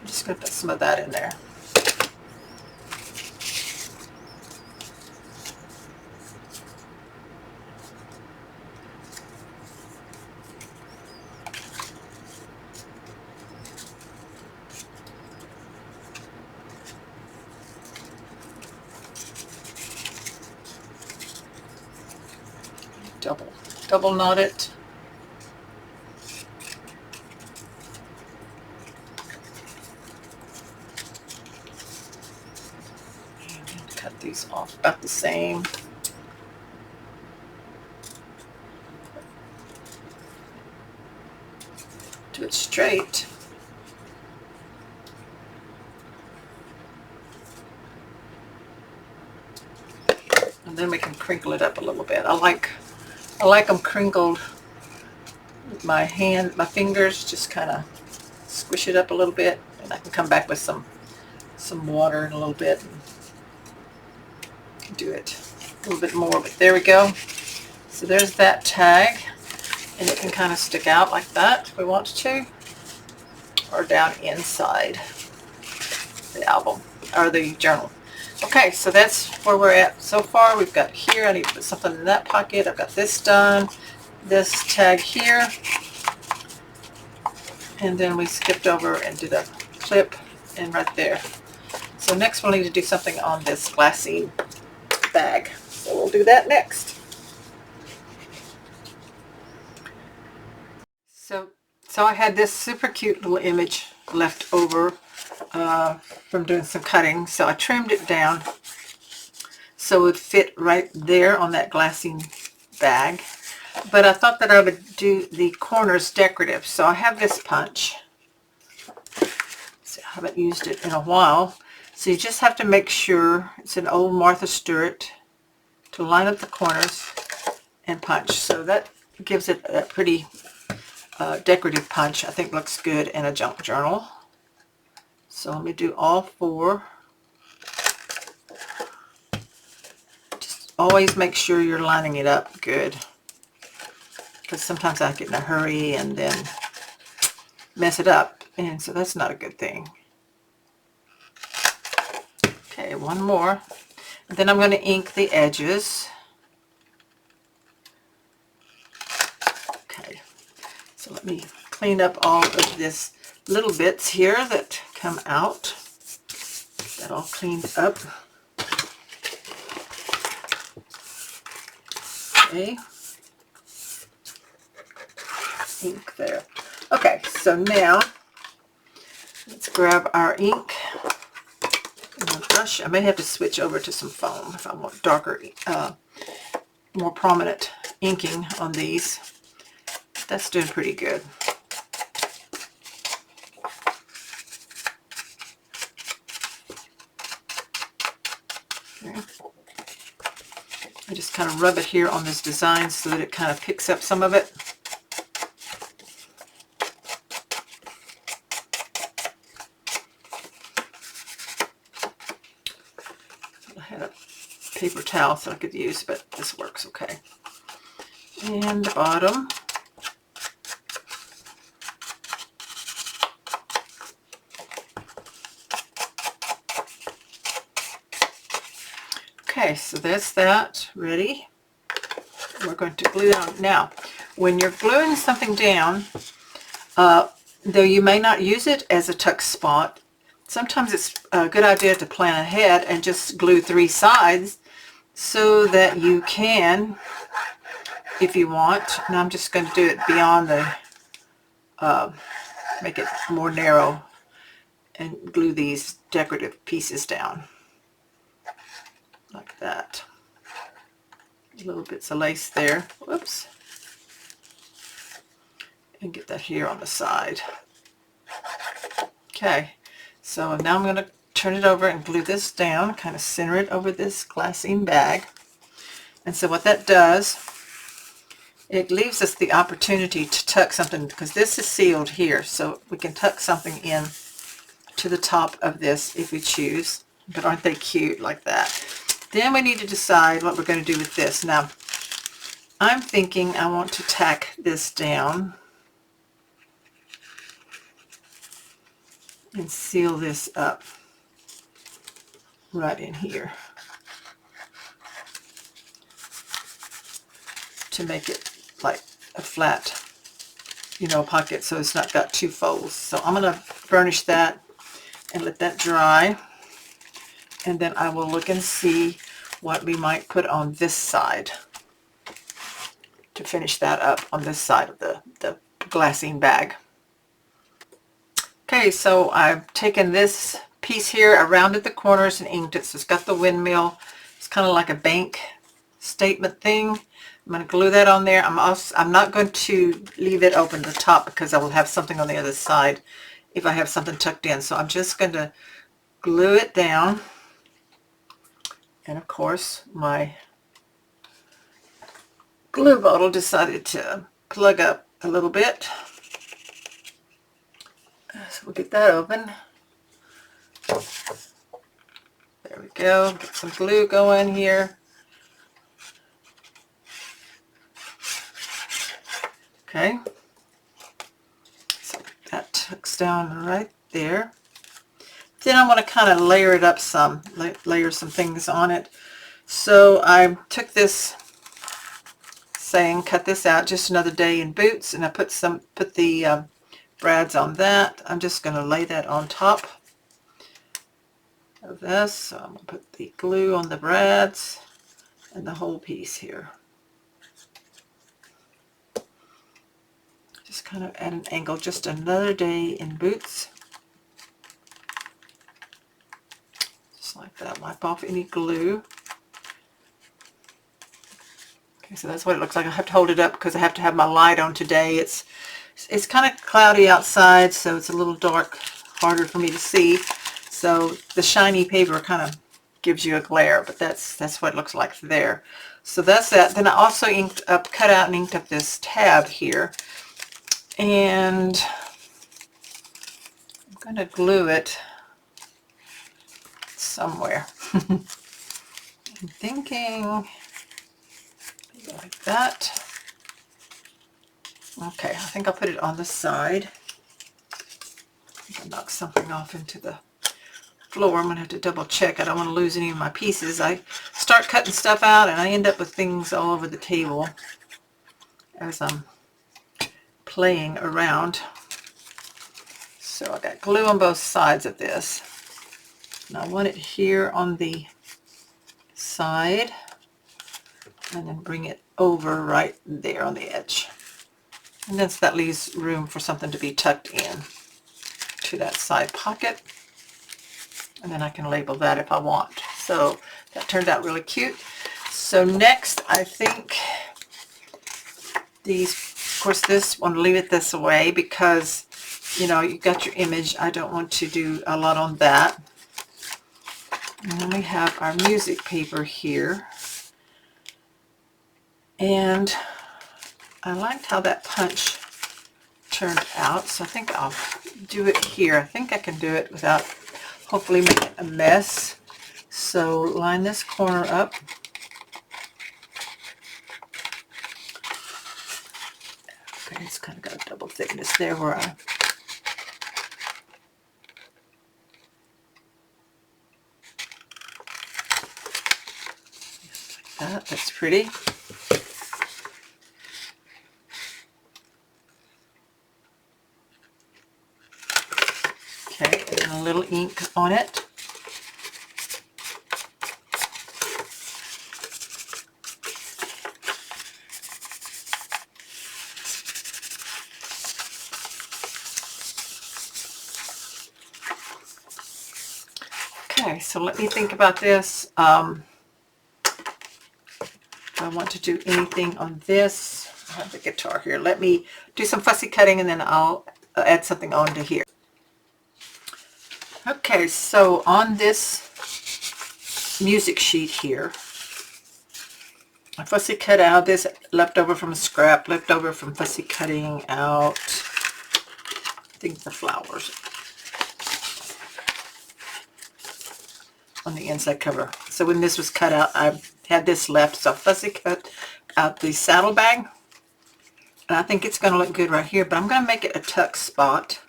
just going to put some of that in there. double knot it. And cut these off about the same. Do it straight. And then we can crinkle it up a little bit. I like them crinkled with my hand, my fingers, just kind of squish it up a little bit, and I can come back with some water in a little bit and do it a little bit more. But there we go. So there's that tag, and it can kind of stick out like that if we want to, or down inside the album or the journal. Okay, so that's where we're at so far. We've got here, I need to put something in that pocket. I've got this done, this tag here, and then we skipped over and did a clip and right there. So next we'll need to do something on this glassine bag. So we'll do that next. So I had this super cute little image left over from doing some cutting, so I trimmed it down so it would fit right there on that glassine bag. But I thought that I would do the corners decorative, so I have this punch. So I haven't used it in a while, so you just have to make sure it's an old Martha Stewart to line up the corners and punch. So that gives it a pretty decorative punch. I think looks good in a junk journal. So let me do all 4. Just always make sure you're lining it up good, because sometimes I get in a hurry and then mess it up, and so that's not a good thing. Okay, one more, and then I'm going to ink the edges. Okay, so let me clean up all of this little bits here that come out. Get that all cleaned up. Okay. Ink there. Okay, so now let's grab our ink and a brush. I may have to switch over to some foam if I want darker, more prominent inking on these. That's doing pretty good. Okay. I just kind of rub it here on this design so that it kind of picks up some of it. I had a paper towel so I could use, but this works okay. And the bottom. Okay, so that's that ready. We're going to glue down. Now, when you're gluing something down, though you may not use it as a tuck spot, sometimes it's a good idea to plan ahead and just glue 3 sides so that you can, if you want, and I'm just going to do it beyond the, make it more narrow and glue these decorative pieces down. Like that. Little bits of lace there. Whoops. And get that here on the side. Okay, so now I'm going to turn it over and glue this down, kind of center it over this glassine bag. And so what that does, it leaves us the opportunity to tuck something, because this is sealed here, so we can tuck something in to the top of this if we choose. But aren't they cute like that? Then we need to decide what we're going to do with this. Now, I'm thinking I want to tack this down and seal this up right in here to make it like a flat, pocket, so it's not got 2 folds. So I'm going to burnish that and let that dry. And then I will look and see what we might put on this side. to finish that up on this side of the glassine bag. Okay, so I've taken this piece here, I rounded the corners and inked it, so it's got the windmill. It's kind of like a bank statement thing. I'm going to glue that on there. I'm not going to leave it open at the top because I will have something on the other side if I have something tucked in. So I'm just going to glue it down. And of course, my glue bottle decided to plug up a little bit. So we'll get that open. There we go. Get some glue going here. Okay. So that tucks down right there. Then I'm going to kind of layer it up some, layer some things on it. So I took this saying, cut this out, just another day in boots, and I put the brads on that. I'm just going to lay that on top of this. So I'm going to put the glue on the brads and the whole piece here. Just kind of at an angle, just another day in boots. Just like that. Wipe off any glue. Okay, so that's what it looks like. I have to hold it up because I have to have my light on today. It's kind of cloudy outside, so it's a little dark, harder for me to see. So the shiny paper kind of gives you a glare, but that's what it looks like there. So that's that. Then I also cut out and inked up this tab here. And I'm going to glue it somewhere. I'm thinking like that. Okay, I think I'll put it on the side. I'll knock something off into the floor. I'm going to have to double check. I don't want to lose any of my pieces. I start cutting stuff out and I end up with things all over the table as I'm playing around. So I got glue on both sides of this. And I want it here on the side and then bring it over right there on the edge. And then so that leaves room for something to be tucked in to that side pocket. And then I can label that if I want. So that turned out really cute. So next, I think these, of course, this one, leave it this way because, you know, you got your image. I don't want to do a lot on that. And then we have our music paper here. And I liked how that punch turned out, so I think I'll do it here. I think I can do it without hopefully making a mess. So line this corner up. Okay, it's kind of got a double thickness there where I like that. That's pretty. Okay, and then a little ink on it. Okay, so let me think about this. If I want to do anything on this, I have the guitar here. Let me do some fussy cutting and then I'll add something onto here. Okay, so on this music sheet here, I fussy cut out this leftover from a scrap, leftover from fussy cutting out, I think the flowers on the inside cover. So when this was cut out, I had this left, so I fussy cut out the saddlebag. And I think it's going to look good right here, but I'm going to make it a tuck spot.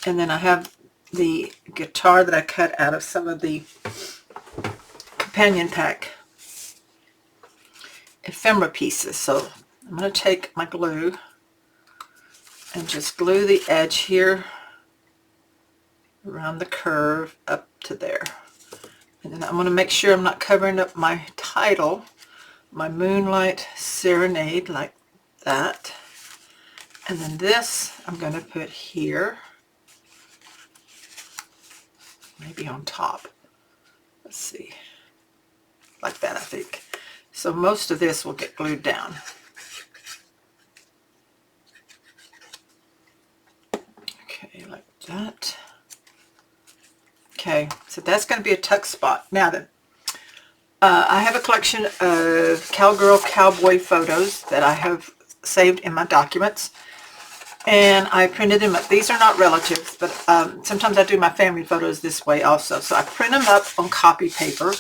And then I have the guitar that I cut out of some of the companion pack ephemera pieces. So I'm going to take my glue and just glue the edge here around the curve up to there. And then I'm going to make sure I'm not covering up my title, my Moonlight Serenade, like that. And then this I'm going to put here, maybe on top. Let's see, like that I think. So most of this will get glued down. Okay, like that. Okay, so that's going to be a tuck spot. Now then, I have a collection of cowgirl cowboy photos that I have saved in my documents, and I printed them up. These are not relatives, but sometimes I do my family photos this way also. So I print them up on copy paper.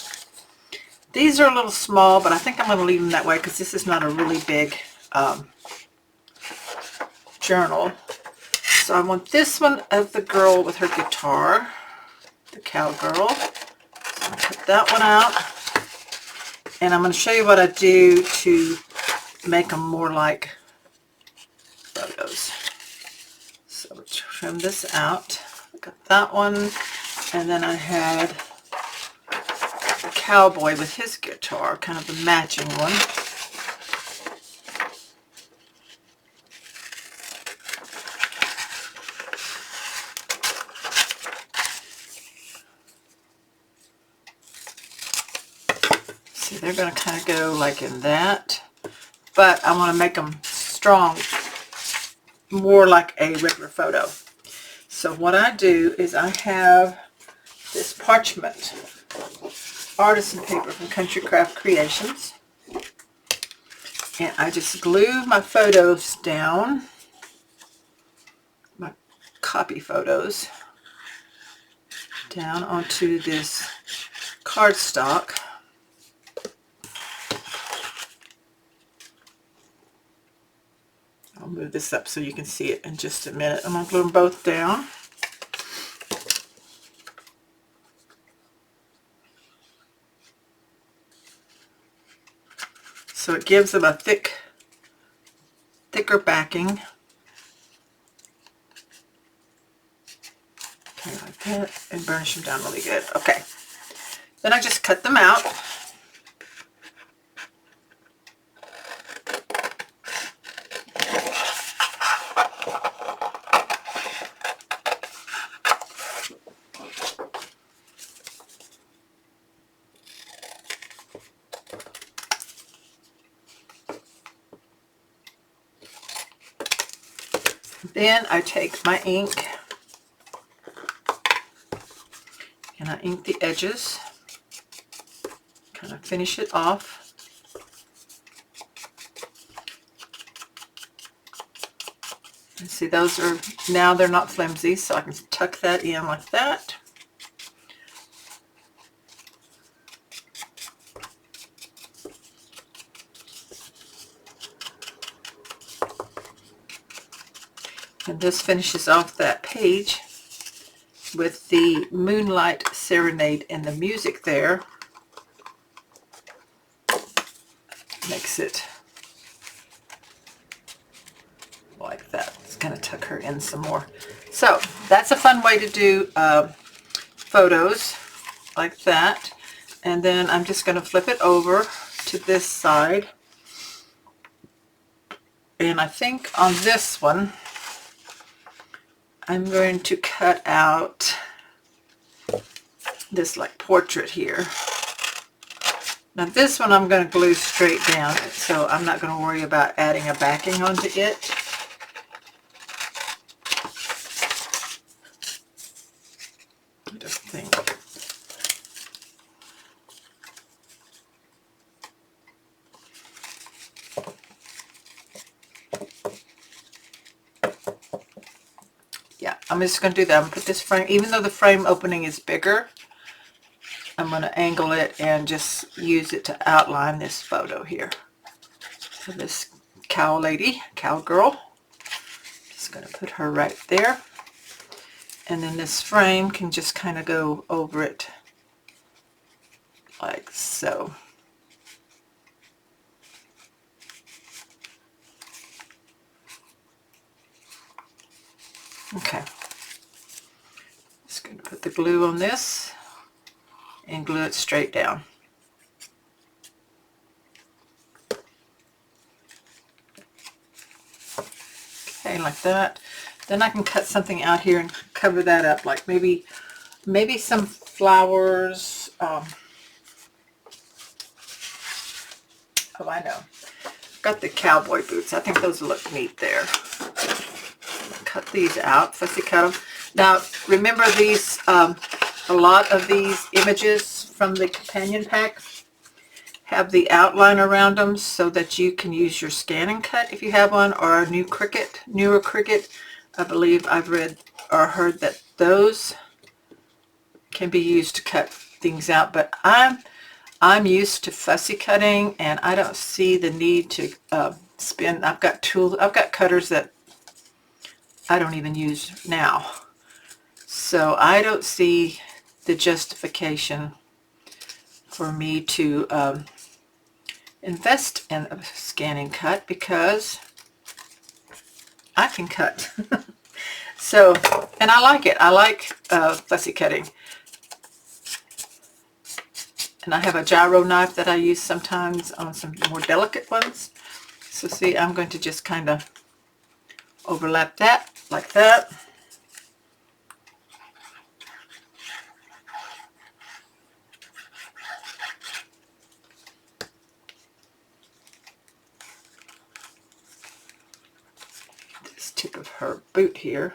These are a little small, but I think I'm going to leave them that way because this is not a really big journal. So I want this one of the girl with her guitar, the cowgirl. So I'll put that one out. And I'm going to show you what I do to make them more like photos. So we'll trim this out. I got that one. And then I had the cowboy with his guitar, kind of a matching one. See, they're going to kind of go like in that, but I want to make them strong, more like a regular photo. So what I do is I have this parchment artisan paper from Country Craft Creations, and I just glue my photos down, my copy photos, down onto this cardstock. I'll move this up so you can see it in just a minute. I'm going to glue them both down. So it gives them a thicker backing. Okay, like that, and burnish them down really good. Okay, then I just cut them out. Then I take my ink and I ink the edges, kind of finish it off. And see, those are, now they're not flimsy, so I can tuck that in like that. And this finishes off that page with the Moonlight Serenade and the music there. Makes it like that. Let's kind of tuck her in some more. So that's a fun way to do photos like that. And then I'm just going to flip it over to this side. And I think on this one, I'm going to cut out this like portrait here. Now this one I'm going to glue straight down, so I'm not going to worry about adding a backing onto it. I just think. Yeah, I'm just going to do that. I'm going to put this frame, even though the frame opening is bigger, I'm going to angle it and just use it to outline this photo here. So this cow lady, cowgirl, just going to put her right there. And then this frame can just kind of go over it like so. Okay. Just going to put the glue on this and glue it straight down. Okay, like that. Then I can cut something out here and cover that up, like maybe some flowers. Oh, I know. Got the cowboy boots. I think those look neat there. Cut these out, fussy cut them. Now, remember these, a lot of these images from the companion pack have the outline around them so that you can use your scan and cut if you have one, or a newer Cricut. I believe I've read or heard that those can be used to cut things out, but I'm used to fussy cutting, and I don't see the need to spin. I've got cutters that I don't even use now, so I don't see the justification for me to invest in a scan and cut, because I can cut. So, and I like it. I like fussy cutting. And I have a gyro knife that I use sometimes on some more delicate ones. So see, I'm going to just kind of overlap that like that. This tip of her boot here.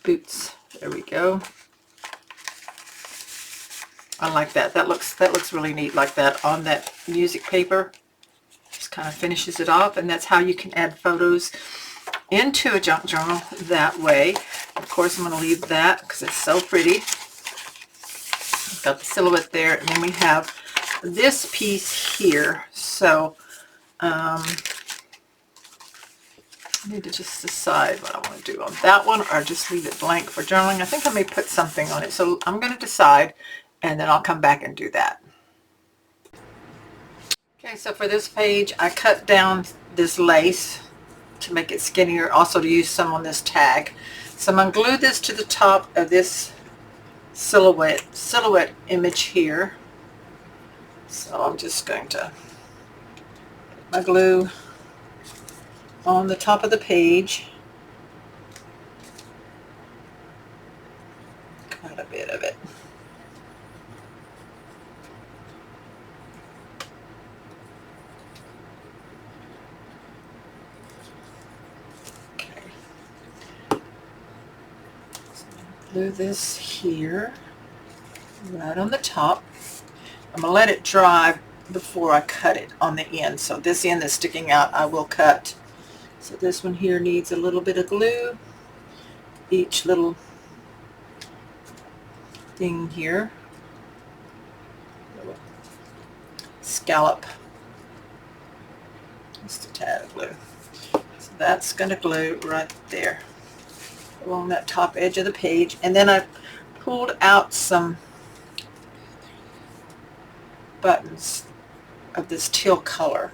Boots. There we go. I like that. That looks really neat like that on that music paper. Just kind of finishes it off, and that's how you can add photos into a junk journal that way. Of course, I'm going to leave that because it's so pretty. I've got the silhouette there, and then we have this piece here. So I need to just decide what I want to do on that one, or just leave it blank for journaling. I think I may put something on it, so I'm going to decide, and then I'll come back and do that. Okay, so for this page, I cut down this lace to make it skinnier, also to use some on this tag. So I'm going to glue this to the top of this silhouette image here. So I'm just going to put my glue on the top of the page. Quite a bit of it. Glue this here, right on the top. I'm going to let it dry before I cut it on the end. So this end that's sticking out, I will cut. So this one here needs a little bit of glue. Each little thing here, little scallop, just a tad of glue. So that's going to glue right there along that top edge of the page. And then I pulled out some buttons of this teal color.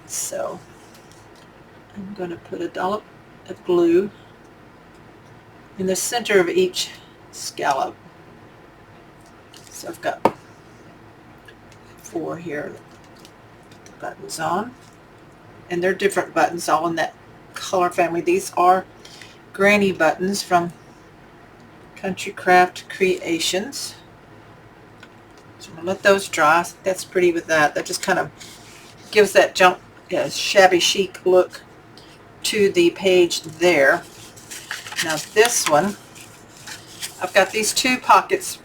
So I'm going to put a dollop of glue in the center of each scallop. So I've got 4 here. Put the buttons on. And they're different buttons, all in that color family. These are granny buttons from Country Craft Creations. So I'm going to let those dry. That's pretty with that. That just kind of gives that shabby chic look to the page there. Now this one, I've got these 2 pockets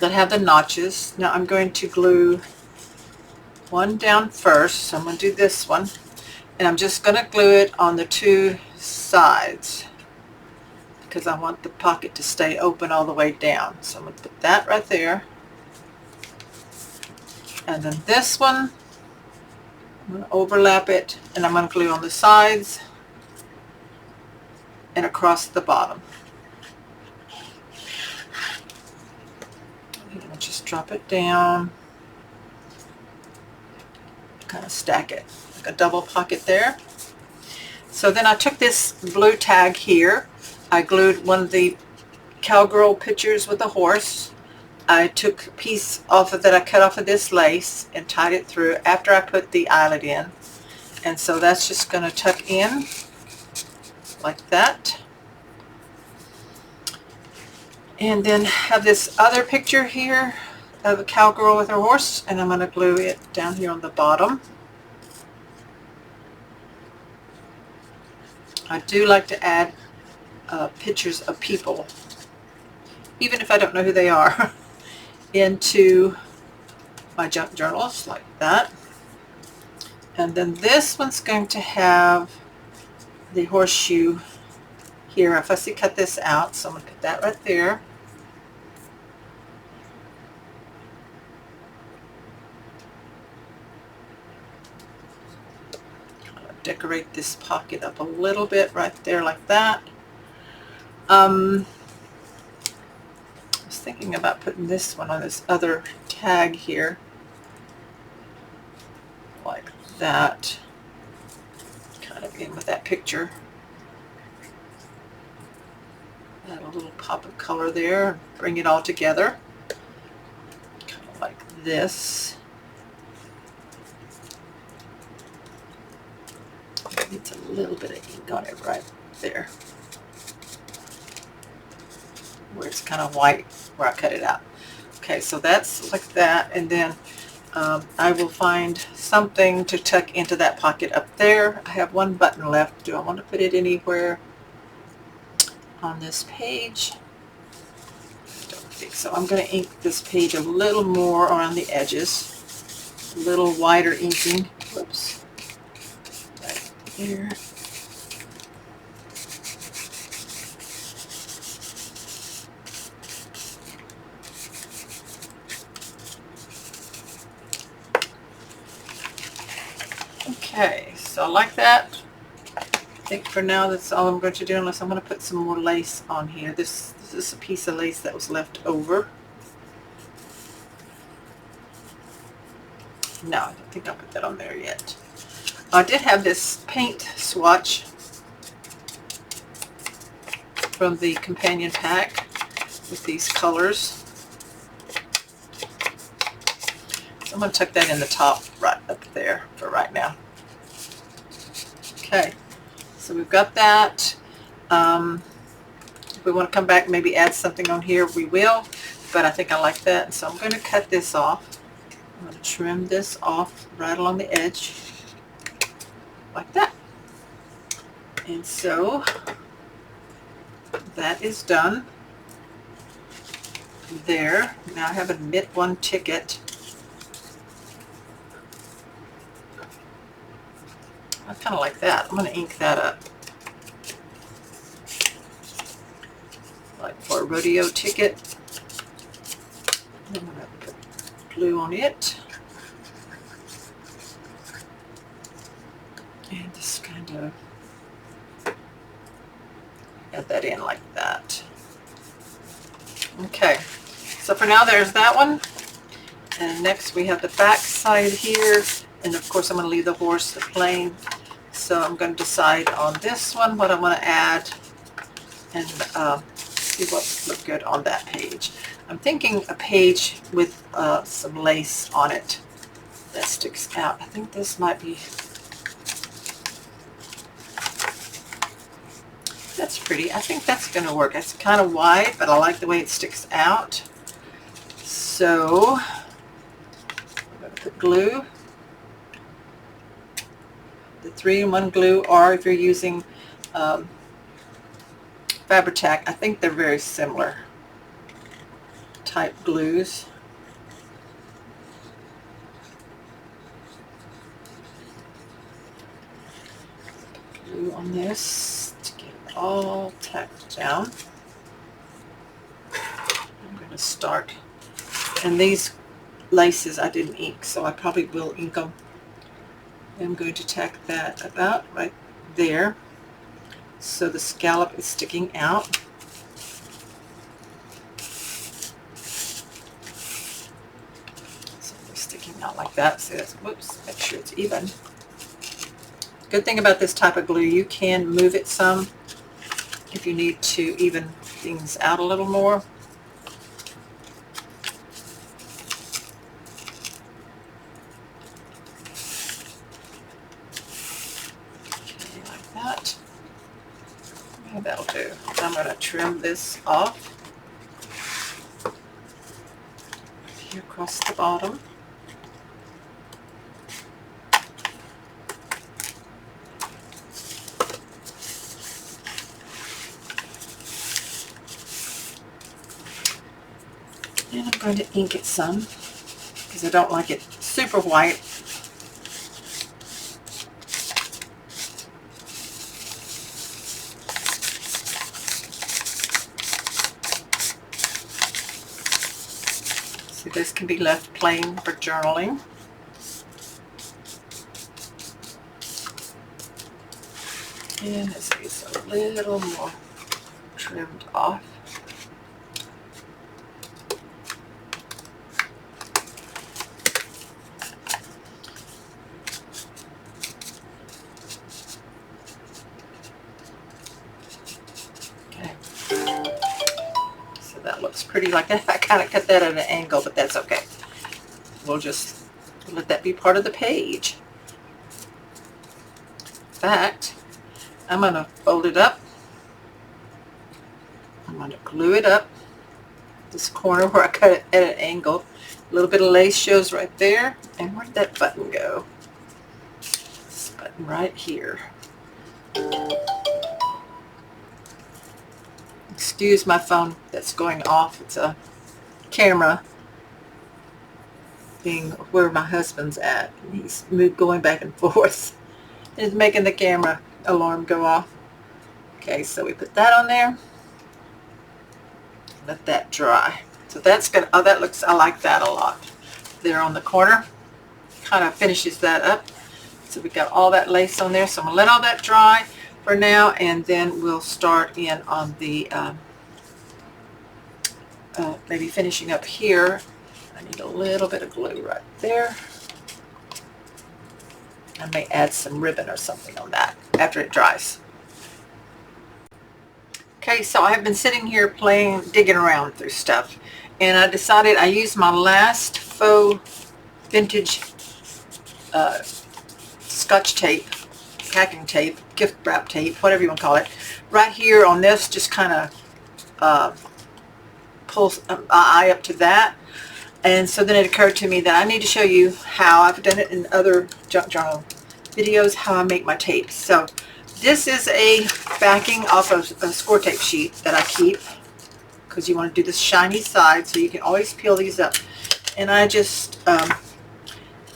that have the notches. Now I'm going to glue one down first. So I'm going to do this one. And I'm just going to glue it on the 2 sides because I want the pocket to stay open all the way down. So I'm going to put that right there. And then this one, I'm going to overlap it, and I'm going to glue on the sides and across the bottom. I'm going to just drop it down, kind of stack it like a double pocket there. So then I took this blue tag here. I glued one of the Cowgirl pictures with a horse. I took a piece off of that I cut off of this lace and tied it through after I put the eyelet in. And so that's just going to tuck in like that. And then have this other picture here of a cowgirl with her horse, and I'm going to glue it down here on the bottom. I do like to add pictures of people, even if I don't know who they are, into my junk journals like that. And then this one's going to have the horseshoe here. I fussy cut this out, so I'm going to put that right there. Decorate this pocket up a little bit right there like that. I was thinking about putting this one on this other tag here like that, kind of in with that picture. Add a little pop of color there, bring it all together, kind of like this. Needs a little bit of ink on it right there, where it's kind of white, where I cut it out. Okay, so that's like that, and then I will find something to tuck into that pocket up there. I have one button left. Do I want to put it anywhere on this page? I don't think so. I'm going to ink this page a little more around the edges, a little wider inking. Whoops. Right there. Okay, so like that. I think for now that's all I'm going to do, unless I'm going to put some more lace on here. This is a piece of lace that was left over. No, I don't think I'll put that on there yet. I did have this paint swatch from the companion pack with these colors. So I'm going to tuck that in the top right up there for right now. Okay, so we've got that. If we want to come back and maybe add something on here, we will, but I think I like that. And so I'm going to cut this off. I'm going to trim this off right along the edge like that. And so that is done there. Now I have a knit one ticket. I kind of like that. I'm going to ink that up. Like for a rodeo ticket. I'm going to put glue on it. And just kind of add that in like that. Okay, so for now there's that one. And next we have the back side here. And of course I'm going to leave the horse plain. So I'm going to decide on this one what I want to add and see what would look good on that page. I'm thinking a page with some lace on it that sticks out. I think this might be, that's pretty. I think that's going to work. It's kind of wide, but I like the way it sticks out. So I'm going to put glue. The 3-in-1 glue, or if you're using Fabri-Tac, I think they're very similar type glues. Glue on this to get it all tacked down. I'm going to start, and these laces I didn't ink, so I probably will ink them. I'm going to tack that about right there so the scallop is sticking out. So it's sticking out like that. So that's, whoops, make sure it's even. Good thing about this type of glue, you can move it some if you need to even things out a little more. Okay, that'll do. I'm going to trim this off here across the bottom. And I'm going to ink it some because I don't like it super white. So this can be left plain for journaling. And this is a little more trimmed off. Okay. So that looks pretty like that. I kind of cut that at an angle, but that's okay. We'll just let that be part of the page. In fact, I'm going to fold it up. I'm going to glue it up. This corner where I cut it at an angle. A little bit of lace shows right there. And where'd that button go? This button right here. Excuse my phone that's going off. It's a camera being where my husband's at. He's going back and forth. It's making the camera alarm go off. Okay, so we put that on there. Let that dry. So that's gonna, oh, that looks, I like that a lot. There on the corner, kind of finishes that up. So we got all that lace on there. So I'm gonna let all that dry for now, and then we'll start in on the maybe finishing up here. I need a little bit of glue right there. I may add some ribbon or something on that after it dries. Okay, so I have been sitting here digging around through stuff, and I decided I used my last faux vintage Scotch tape, packing tape, gift wrap tape, whatever you want to call it, right here on this, just kind of pulls an eye up to that. And so then it occurred to me that I need to show you how I've done it in other junk journal videos, how I make my tapes. So this is a backing off of a score tape sheet that I keep because you want to do this shiny side, so you can always peel these up. And I just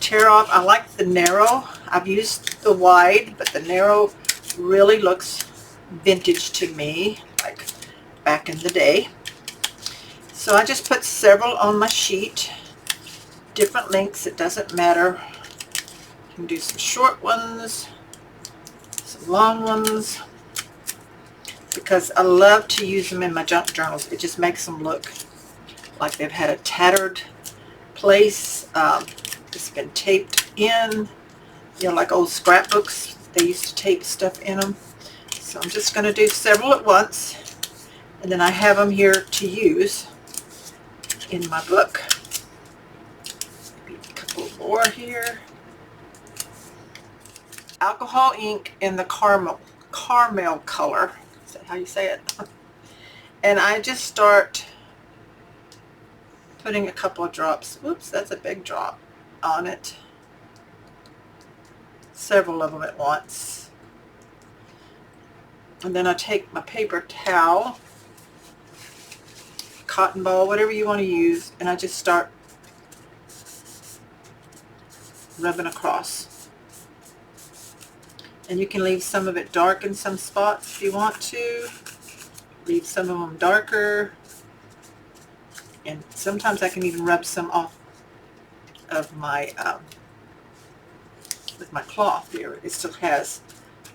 tear off. I like the narrow. I've used the wide, but the narrow really looks vintage to me, like back in the day. So I just put several on my sheet, different lengths, it doesn't matter. You can do some short ones, some long ones, because I love to use them in my junk journals. It just makes them look like they've had a tattered place. It's been taped in, you know, like old scrapbooks. They used to tape stuff in them. So I'm just going to do several at once, and then I have them here to use in my book. Maybe a couple more here. Alcohol ink in the caramel color. Is that how you say it? And I just start putting a couple of drops. Oops, that's a big drop on it. Several of them at once. And then I take my paper towel, cotton ball, whatever you want to use, and I just start rubbing across. And you can leave some of it dark in some spots if you want to. Leave some of them darker. And sometimes I can even rub some off of my with my cloth here. It still has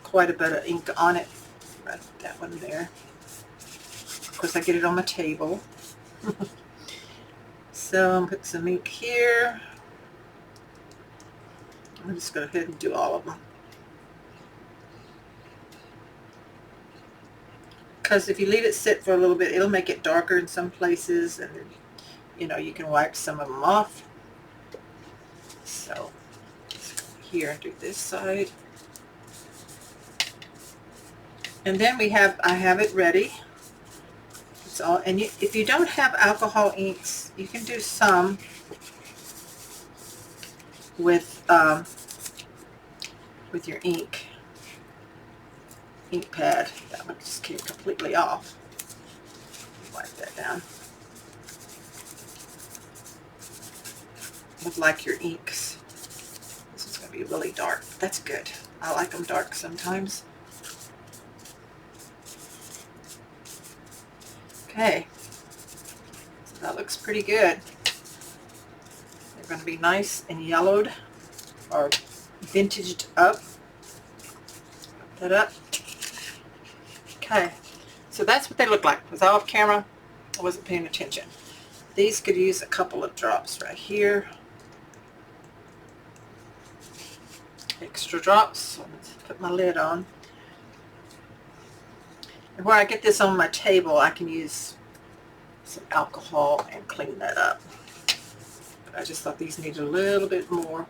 quite a bit of ink on it. Right, that one there. Of course, I get it on my table. So I'm put some ink here. I'm just going to go ahead and do all of them, because if you leave it sit for a little bit, it'll make it darker in some places, and then, you know, you can wipe some of them off. So let's go here and do this side. And then I have it ready. It's all, and if you don't have alcohol inks, you can do some with your ink pad. That one just came completely off. Wipe that down. Look like your inks. This is going to be really dark. That's good. I like them dark sometimes. Okay, so that looks pretty good. They're going to be nice and yellowed or vintaged up. Put that up. Okay, so that's what they look like. Was I off camera? I wasn't paying attention. These could use a couple of drops right here. Extra drops. So let's put my lid on. And where I get this on my table, I can use some alcohol and clean that up. But I just thought these needed a little bit more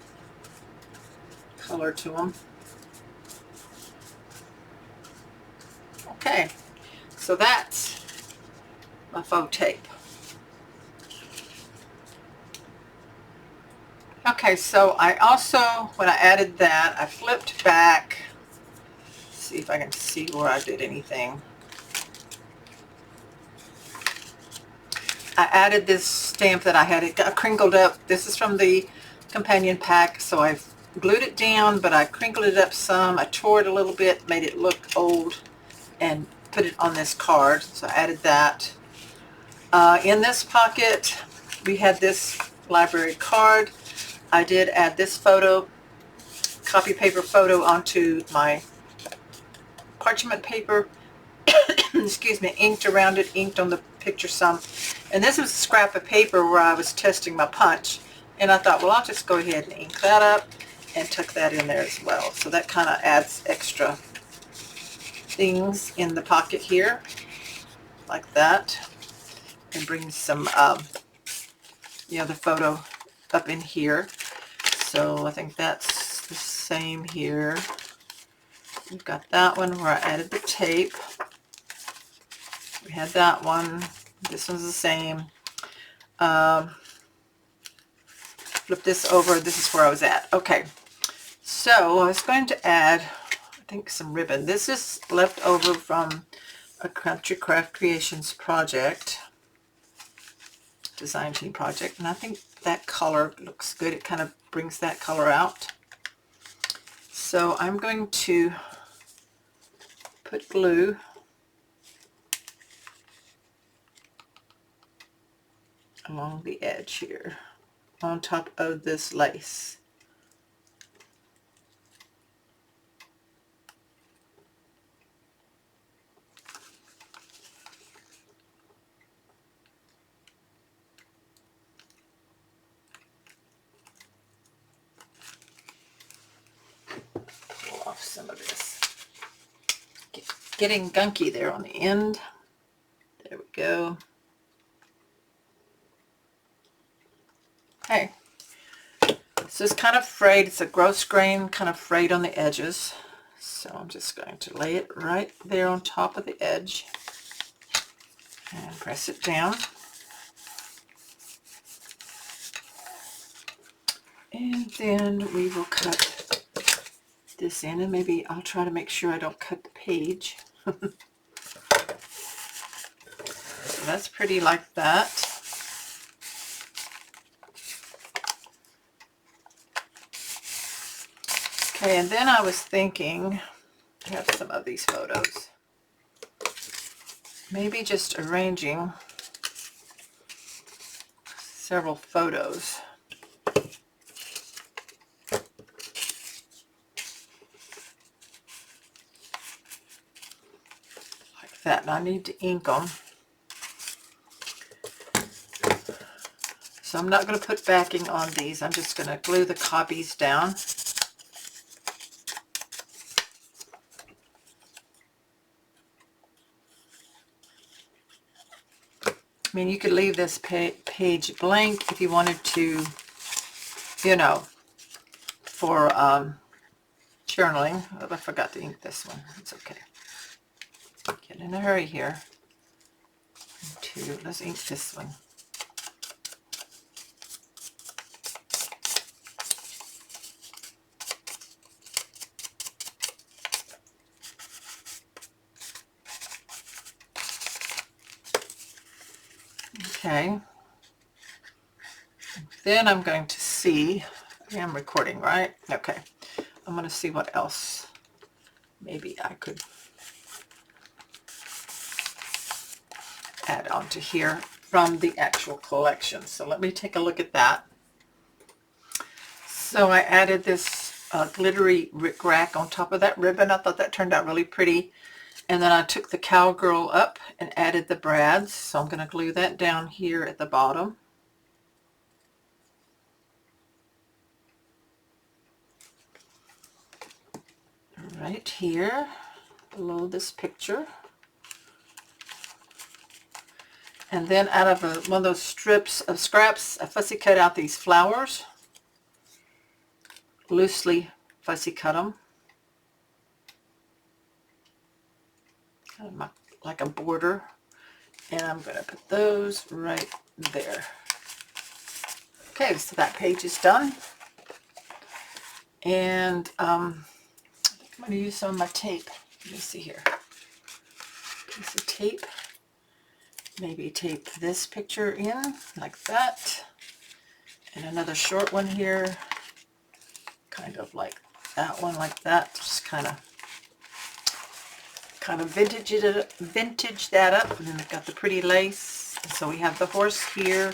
color to them. Okay, so that's my faux tape. Okay, so I also, when I added that, I flipped back. See if I can see where I did anything. I added this stamp that I had. It got crinkled up. This is from the companion pack, so I've glued it down, but I crinkled it up some. I tore it a little bit, made it look old, and put it on this card. So I added that. In this pocket, we had this library card. I did add this photo, copy paper photo, onto my parchment paper. Excuse me, inked around it, inked on the picture some. And this was a scrap of paper where I was testing my punch. And I thought, well, I'll just go ahead and ink that up and tuck that in there as well. So that kind of adds extra things in the pocket here, like that. And brings some, the other photo up in here. So I think that's the same here. We've got that one where I added the tape. We had that one. This one's the same. Flip this over. This is where I was at. Okay. So I was going to add, I think, some ribbon. This is left over from a Country Craft Creations project, design team project. And I think that color looks good. It kind of brings that color out. So I'm going to put glue along the edge here on top of this lace. Pull off some of this. Getting gunky there on the end. There we go. Okay, so it's kind of frayed. It's a gross grain, kind of frayed on the edges. So I'm just going to lay it right there on top of the edge and press it down. And then we will cut this in, and maybe I'll try to make sure I don't cut the page. So that's pretty like that. Okay, and then I was thinking, I have some of these photos, maybe just arranging several photos. Like that, and I need to ink them. So I'm not going to put backing on these, I'm just going to glue the copies down. I mean, you could leave this page blank if you wanted to, you know, for journaling. Oh, I forgot to ink this one. It's okay. Get in a hurry here. Let's ink this one. Okay. Then I'm going to see, I'm recording, right? Okay. I'm going to see what else maybe I could add onto here from the actual collection. So let me take a look at that. So I added this glittery rickrack on top of that ribbon. I thought that turned out really pretty. And then I took the Cowgirl up and added the brads. So I'm going to glue that down here at the bottom. Right here below this picture. And then out of one of those strips of scraps, I fussy cut out these flowers. Loosely fussy cut them. Kind of like a border. And I'm going to put those right there. Okay, so that page is done. And I think I'm going to use some of my tape. Let me see here. Piece of tape. Maybe tape this picture in like that. And another short one here. Kind of like that one, like that. Just kind of vintage that up. And then I've got the pretty lace. And so we have the horse here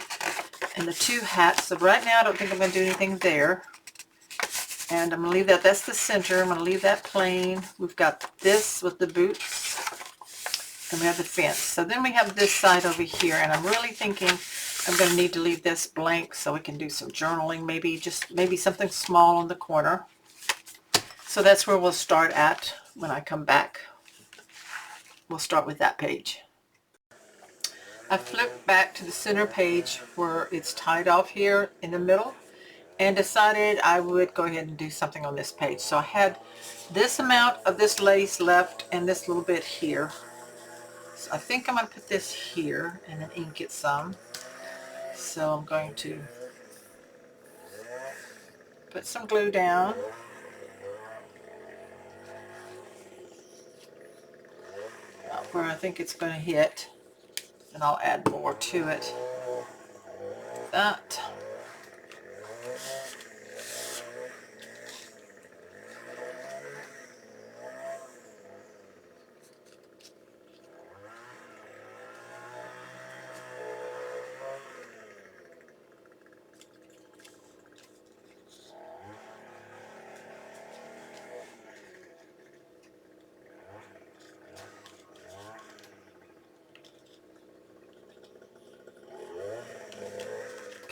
and the two hats. So right now I don't think I'm going to do anything there. And I'm going to leave that, that's the center. I'm going to leave that plain. We've got this with the boots. And we have the fence. So then we have this side over here. And I'm really thinking I'm going to need to leave this blank so we can do some journaling. Maybe something small on the corner. So that's where we'll start at when I come back. We'll start with that page. I flipped back to the center page where it's tied off here in the middle and decided I would go ahead and do something on this page. So I had this amount of this lace left and this little bit here. So I think I'm going to put this here and then ink it some. So I'm going to put some glue down. About where I think it's going to hit. And I'll add more to it. That.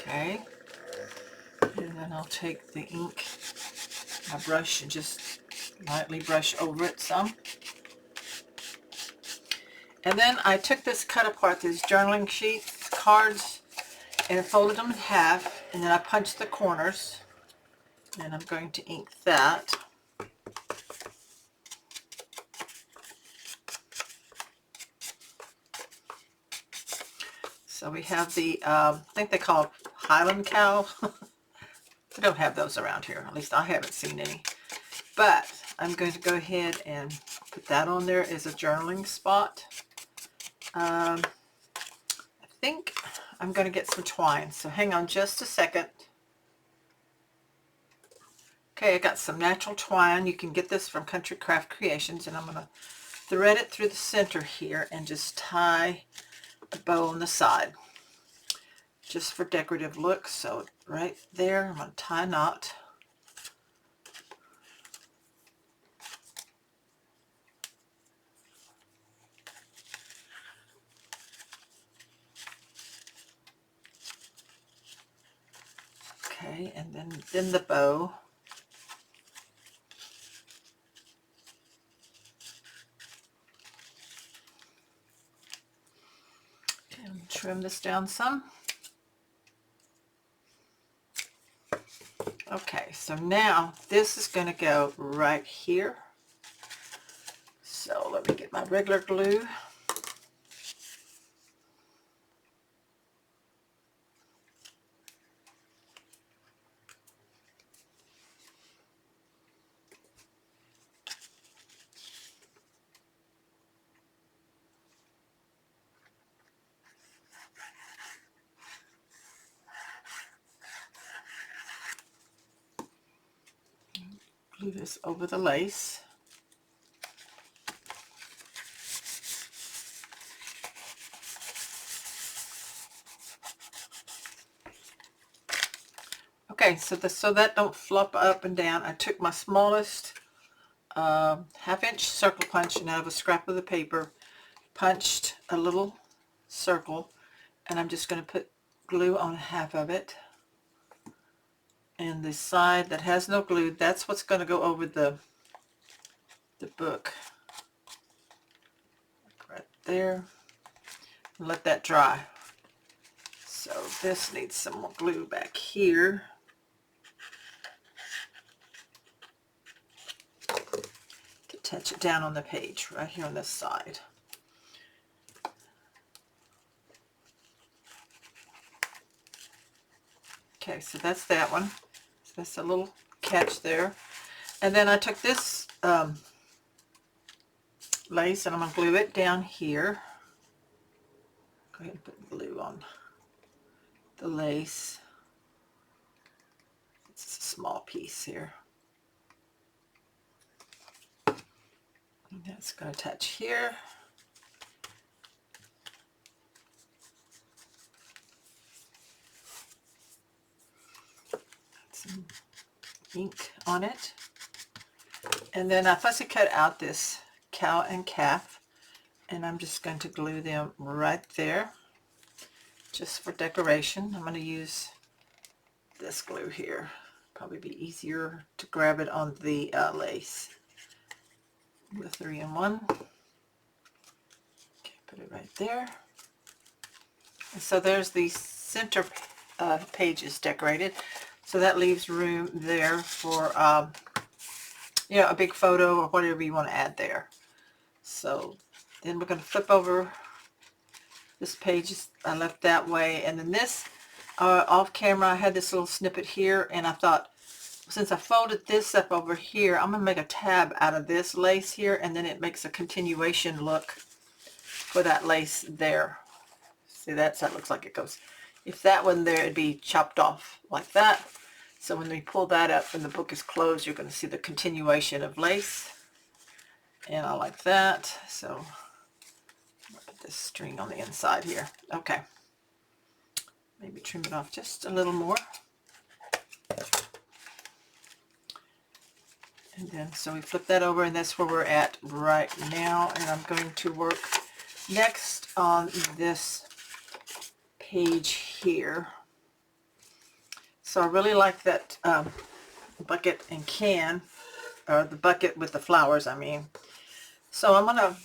Okay, and then I'll take the ink, my brush, and just lightly brush over it some. And then I took this cut apart, these journaling sheets, cards, and folded them in half, and then I punched the corners, and I'm going to ink that. So we have the, I think they call it Highland cow. We don't have those around here. At least I haven't seen any. But I'm going to go ahead and put that on there as a journaling spot. I think I'm going to get some twine. So hang on just a second. Okay, I got some natural twine. You can get this from Country Craft Creations. And I'm going to thread it through the center here and just tie a bow on the side. Just for decorative looks. So right there, I'm going to tie a knot. Okay, and then the bow. Okay, I'm going to trim this down some. Okay, so now this is going to go right here. So let me get Get my regular glue. Glue this over the lace. Okay, so that don't flop up and down, I took my smallest half-inch circle punch, and out of a scrap of the paper, punched a little circle, and I'm just going to put glue on half of it. And the side that has no glue, that's what's going to go over the book. Right there. Let that dry. So this needs some more glue back here. To touch it down on the page, right here on this side. Okay, so that's that one. So that's a little catch there. And then I took this lace, and I'm going to glue it down here. Go ahead and put glue on the lace. It's a small piece here. And that's going to touch here. Some ink on it. And then I fussy cut out this cow and calf, and I'm just going to glue them right there just for decoration. I'm going to use this glue here. Probably be easier to grab it on the lace. The 3-in-1. Okay, put it right there. And so there's the center pages decorated. So that leaves room there for you know, a big photo or whatever you want to add there. So then we're going to flip over this page. I left that way, and then this off camera I had this little snippet here, and I thought, since I folded this up over here, I'm going to make a tab out of this lace here, and then it makes a continuation look for that lace there. See, that's how it looks like it goes. If that one there, it'd be chopped off like that. So when we pull that up and the book is closed, you're going to see the continuation of lace. And I like that. So I'll put this string on the inside here. Okay. Maybe trim it off just a little more. And then, so we flip that over, and that's where we're at right now. And I'm going to work next on this page here. So I really like that bucket and can, or the bucket with the flowers, I mean. So I'm going to,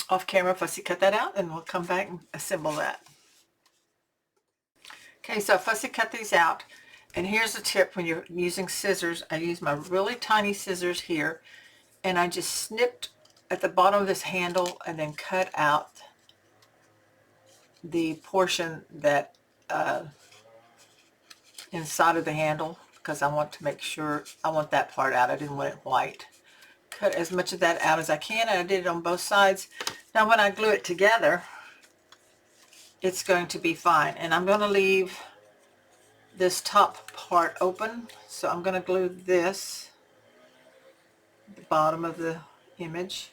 off camera, fussy cut that out, and we'll come back and assemble that. Okay, so I fussy cut these out. And here's a tip when you're using scissors. I use my really tiny scissors here, and I just snipped at the bottom of this handle and then cut out the portion that inside of the handle, because I want to make sure, I want that part out. I didn't want it white. Cut as much of that out as I can, and I did it on both sides. Now when I glue it together, it's going to be fine. And I'm going to leave this top part open, so I'm going to glue this at the bottom of the image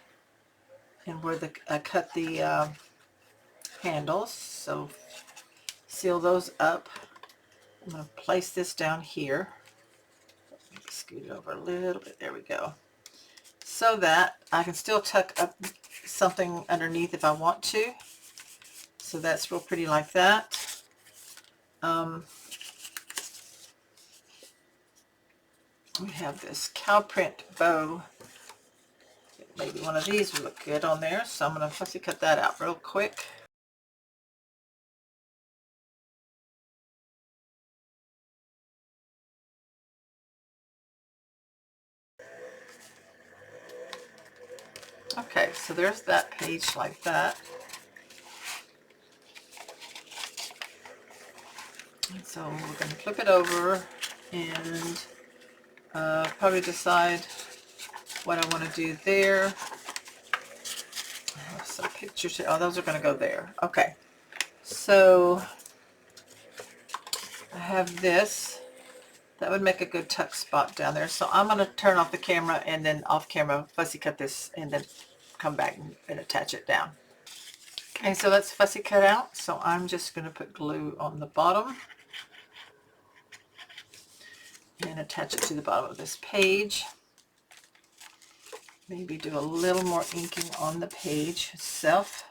and where I cut the handles. So seal those up. I'm going to place this down here. Maybe scoot it over a little bit. There we go. So that I can still tuck up something underneath if I want to. So that's real pretty like that. We have this cow print bow. Maybe one of these would look good on there. So I'm going to fussy cut that out real quick. Okay, so there's that page like that. And so we're going to flip it over and probably decide what I want to do there. Some pictures. Oh, those are going to go there. Okay. So I have this. That would make a good tuck spot down there. So I'm going to turn off the camera and then off camera fussy cut this and then come back and attach it down. Okay, so that's fussy cut out. So I'm just going to put glue on the bottom and attach it to the bottom of this page. Maybe do a little more inking on the page itself,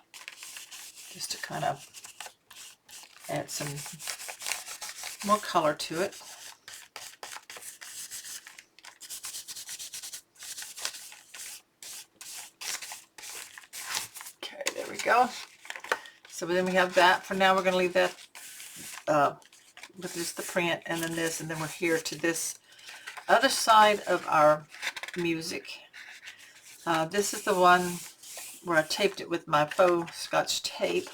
just to kind of add some more color to it. Okay, there we go. So then we have that. For now, we're going to leave that with just the print and then this, and then we're here to this other side of our music. This is the one where I taped it with my faux Scotch tape.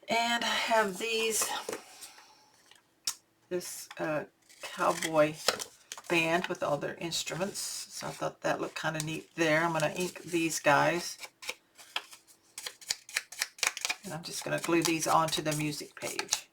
And I have this cowboy band with all their instruments. So I thought that looked kind of neat there. I'm going to ink these guys. And I'm just going to glue these onto the music page.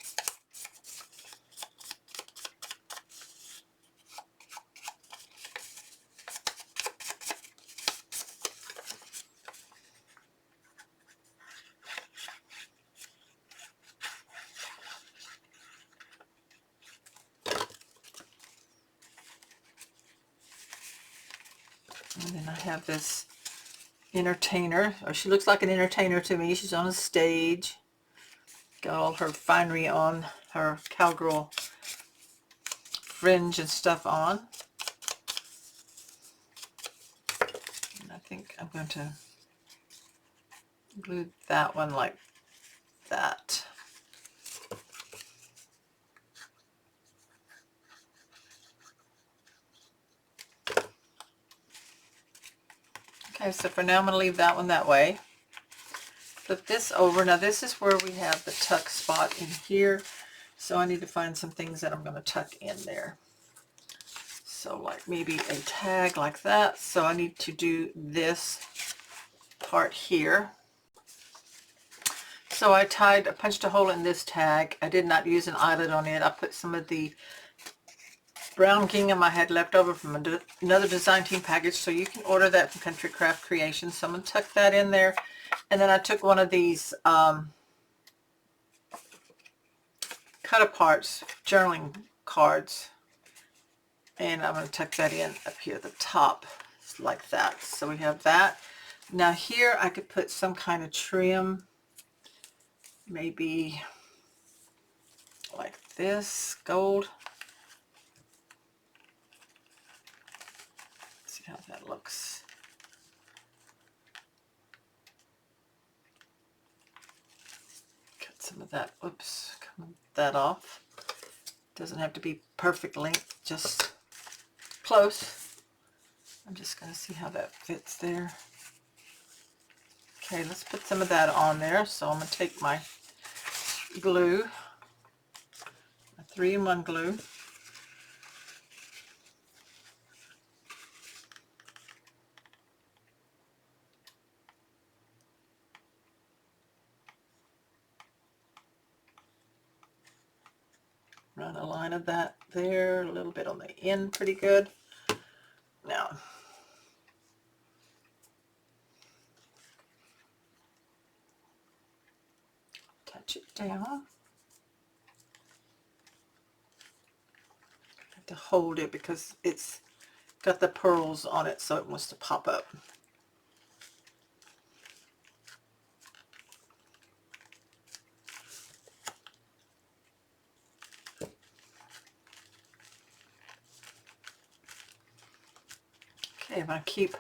And then I have this entertainer, or she looks like an entertainer to me. She's on a stage, got all her finery on, her cowgirl fringe and stuff on. And I think I'm going to glue that one like that. Okay, so for now I'm going to leave that one that way. Flip this over. Now this is where we have the tuck spot in here. So I need to find some things that I'm going to tuck in there. So like maybe a tag like that. So I need to do this part here. So I punched a hole in this tag. I did not use an eyelet on it. I put some of the brown gingham I had left over from another design team package. So you can order that from Country Craft Creations. So I'm going to tuck that in there. And then I took one of these cut-aparts, journaling cards, and I'm going to tuck that in up here at the top, like that. So we have that. Now here I could put some kind of trim, maybe like this, gold. Let's see how that looks. Cut some of that, oops, cut that off. Doesn't have to be perfect length, just close. I'm just going to see how that fits there. Okay, let's put some of that on there. So I'm going to take my glue, a 3-in-1 glue. Run a line of that there, a little bit on the end, pretty good. Now, touch it down. I have to hold it because it's got the pearls on it, so it wants to pop up. Okay, if I keep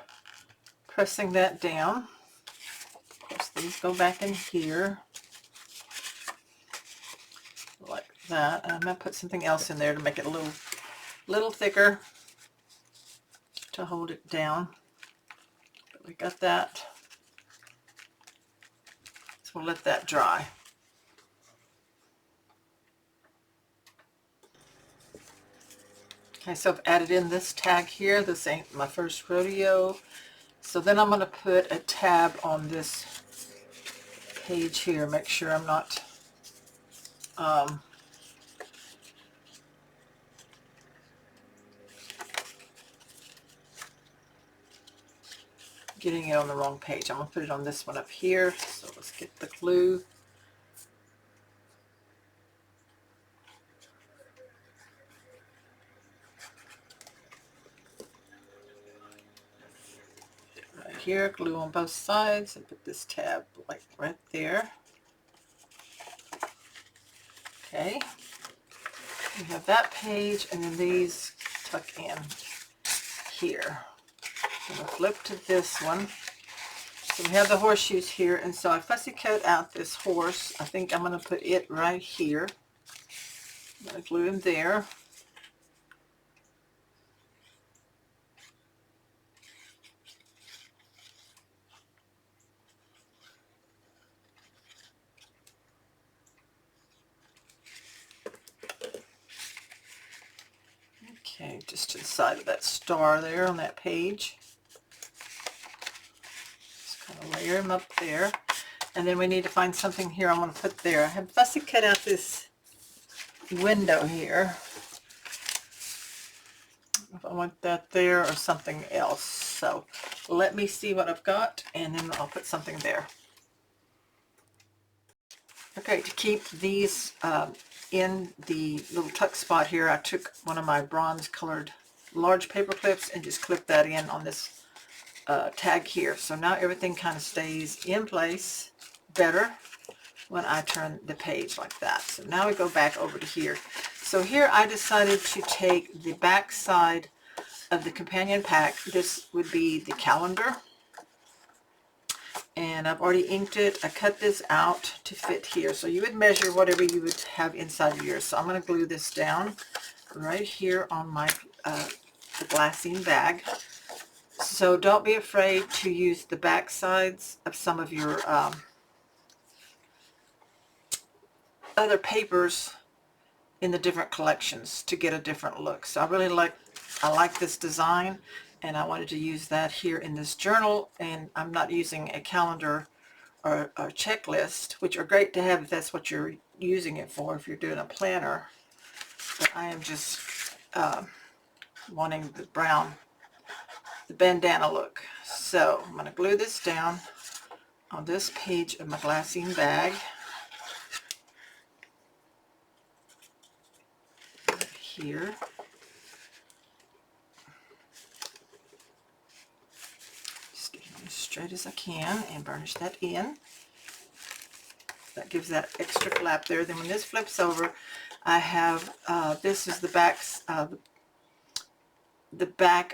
pressing that down, of course these go back in here like that. And I'm going to put something else in there to make it a little thicker to hold it down. But We got that. So we'll let that dry. Okay, so I've added in this tag here. This ain't my first rodeo. So then I'm going to put a tab on this page here. Make sure I'm not getting it on the wrong page. I'm going to put it on this one up here. So let's get the glue. Right here, glue on both sides, and put this tab like right there. Okay, we have that page, and then these tuck in here. I'm going to flip to this one. So we have the horseshoes here, and so I fussy cut out this horse. I think I'm going to put it right here. I'm going to glue him there. Okay, just to the side of that star there on that page. Just kind of layer him up there. And then we need to find something here I want to put there. I have fussy cut out this window here. If I want that there or something else. So let me see what I've got, and then I'll put something there. Okay, to keep these in the little tuck spot here, I took one of my bronze colored large paper clips and just clipped that in on this tag here. So now everything kind of stays in place better when I turn the page like that. So now we go back over to here. So here I decided to take the back side of the companion pack. This would be the calendar. And I've already inked it. I cut this out to fit here. So you would measure whatever you would have inside of yours. So I'm going to glue this down right here on my the glassine bag. So don't be afraid to use the back sides of some of your other papers in the different collections to get a different look. So I like this design, and I wanted to use that here in this journal. And I'm not using a calendar or a checklist, which are great to have if that's what you're using it for, if you're doing a planner. But I am just wanting the bandana look. So I'm going to glue this down on this page of my glassine bag. Here. Just get it as straight as I can and burnish that in. That gives that extra flap there. Then when this flips over, I have, this is the back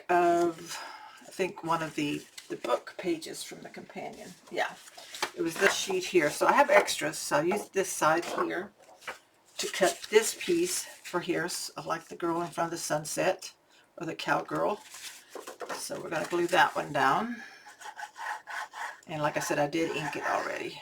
of, I think, one of the book pages from the companion. Yeah, it was this sheet here. So I have extras, so I use this side here to cut this piece for here. So I like the girl in front of the sunset, or the cowgirl. So we're going to glue that one down. And like I said, I did ink it already.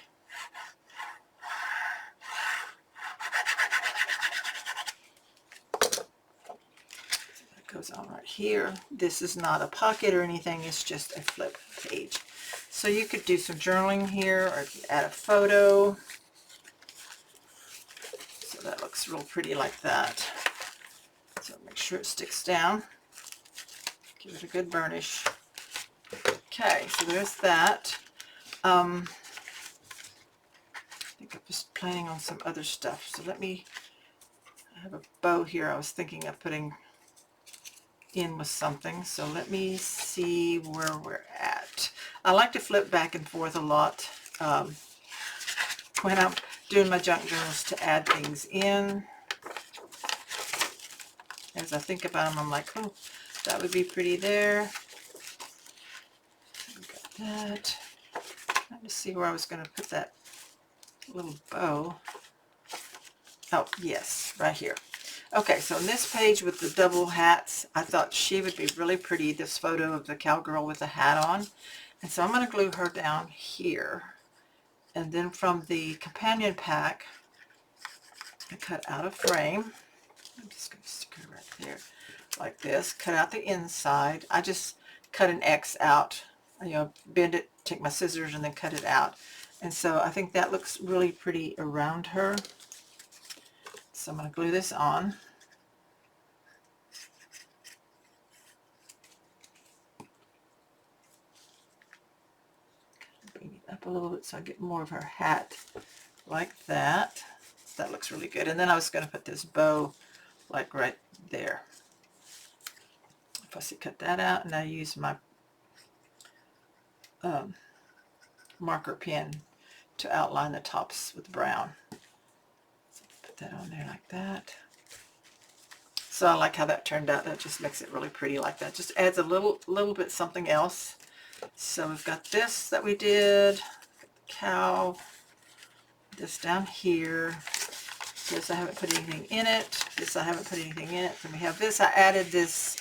That goes on right here. This is not a pocket or anything, it's just a flip page. So you could do some journaling here, or add a photo. So that looks real pretty like that. So make sure it sticks down. Give it a good burnish. Okay, so there's that. I think I was planning on some other stuff. So I have a bow here I was thinking of putting in with something. So let me see where we're at. I like to flip back and forth a lot when I'm doing my junk journals to add things in. As I think about them, I'm like, oh, that would be pretty there. Got that. Let me see where I was going to put that little bow. Oh, yes, right here. Okay, so in this page with the double hats, I thought she would be really pretty, this photo of the cowgirl with the hat on. And so I'm going to glue her down here. And then from the companion pack, I cut out a frame. I'm just going to stick her right there like this. Cut out the inside. I just cut an X out. You know, bend it, take my scissors, and then cut it out. And so I think that looks really pretty around her. So I'm going to glue this on. Bring it up a little bit so I get more of her hat like that. That looks really good. And then I was going to put this bow like right there. Fussy cut that out, and I use my marker pen to outline the tops with brown. So put that on there like that. So I like how that turned out. That just makes it really pretty like that. Just adds a little bit something else. So we've got this that we did, the cow, this down here. This I haven't put anything in it. This I haven't put anything in it. Then we have this. I added this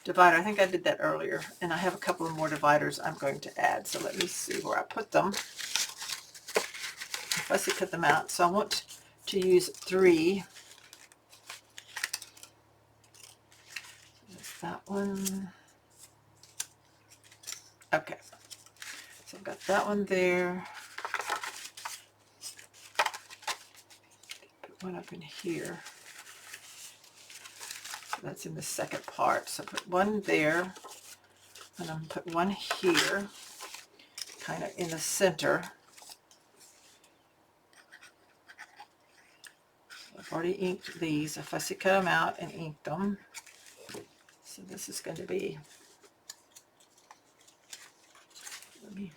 divider. I think I did that earlier. And I have a couple of more dividers I'm going to add. So let me see where I put them. Fussy cut them out. So I want to use 3. There's that one. Okay. So I've got that one there. Put one up in here. So that's in the second part. So put one there. And I'm going to put one here. Kind of in the center. I've already inked these. I fussy cut them out and inked them. So this is going to be, let me,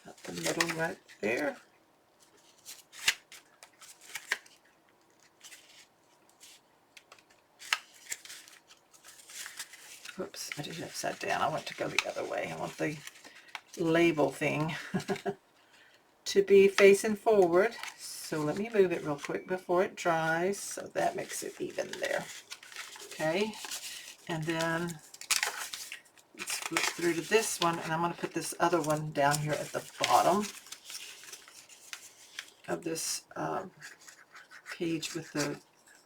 got the middle right there. Whoops, I did it upside down. I want to go the other way. I want the label thing to be facing forward. So let me move it real quick before it dries. So that makes it even there. Okay. And then let's flip through to this one. And I'm going to put this other one down here at the bottom of this page with the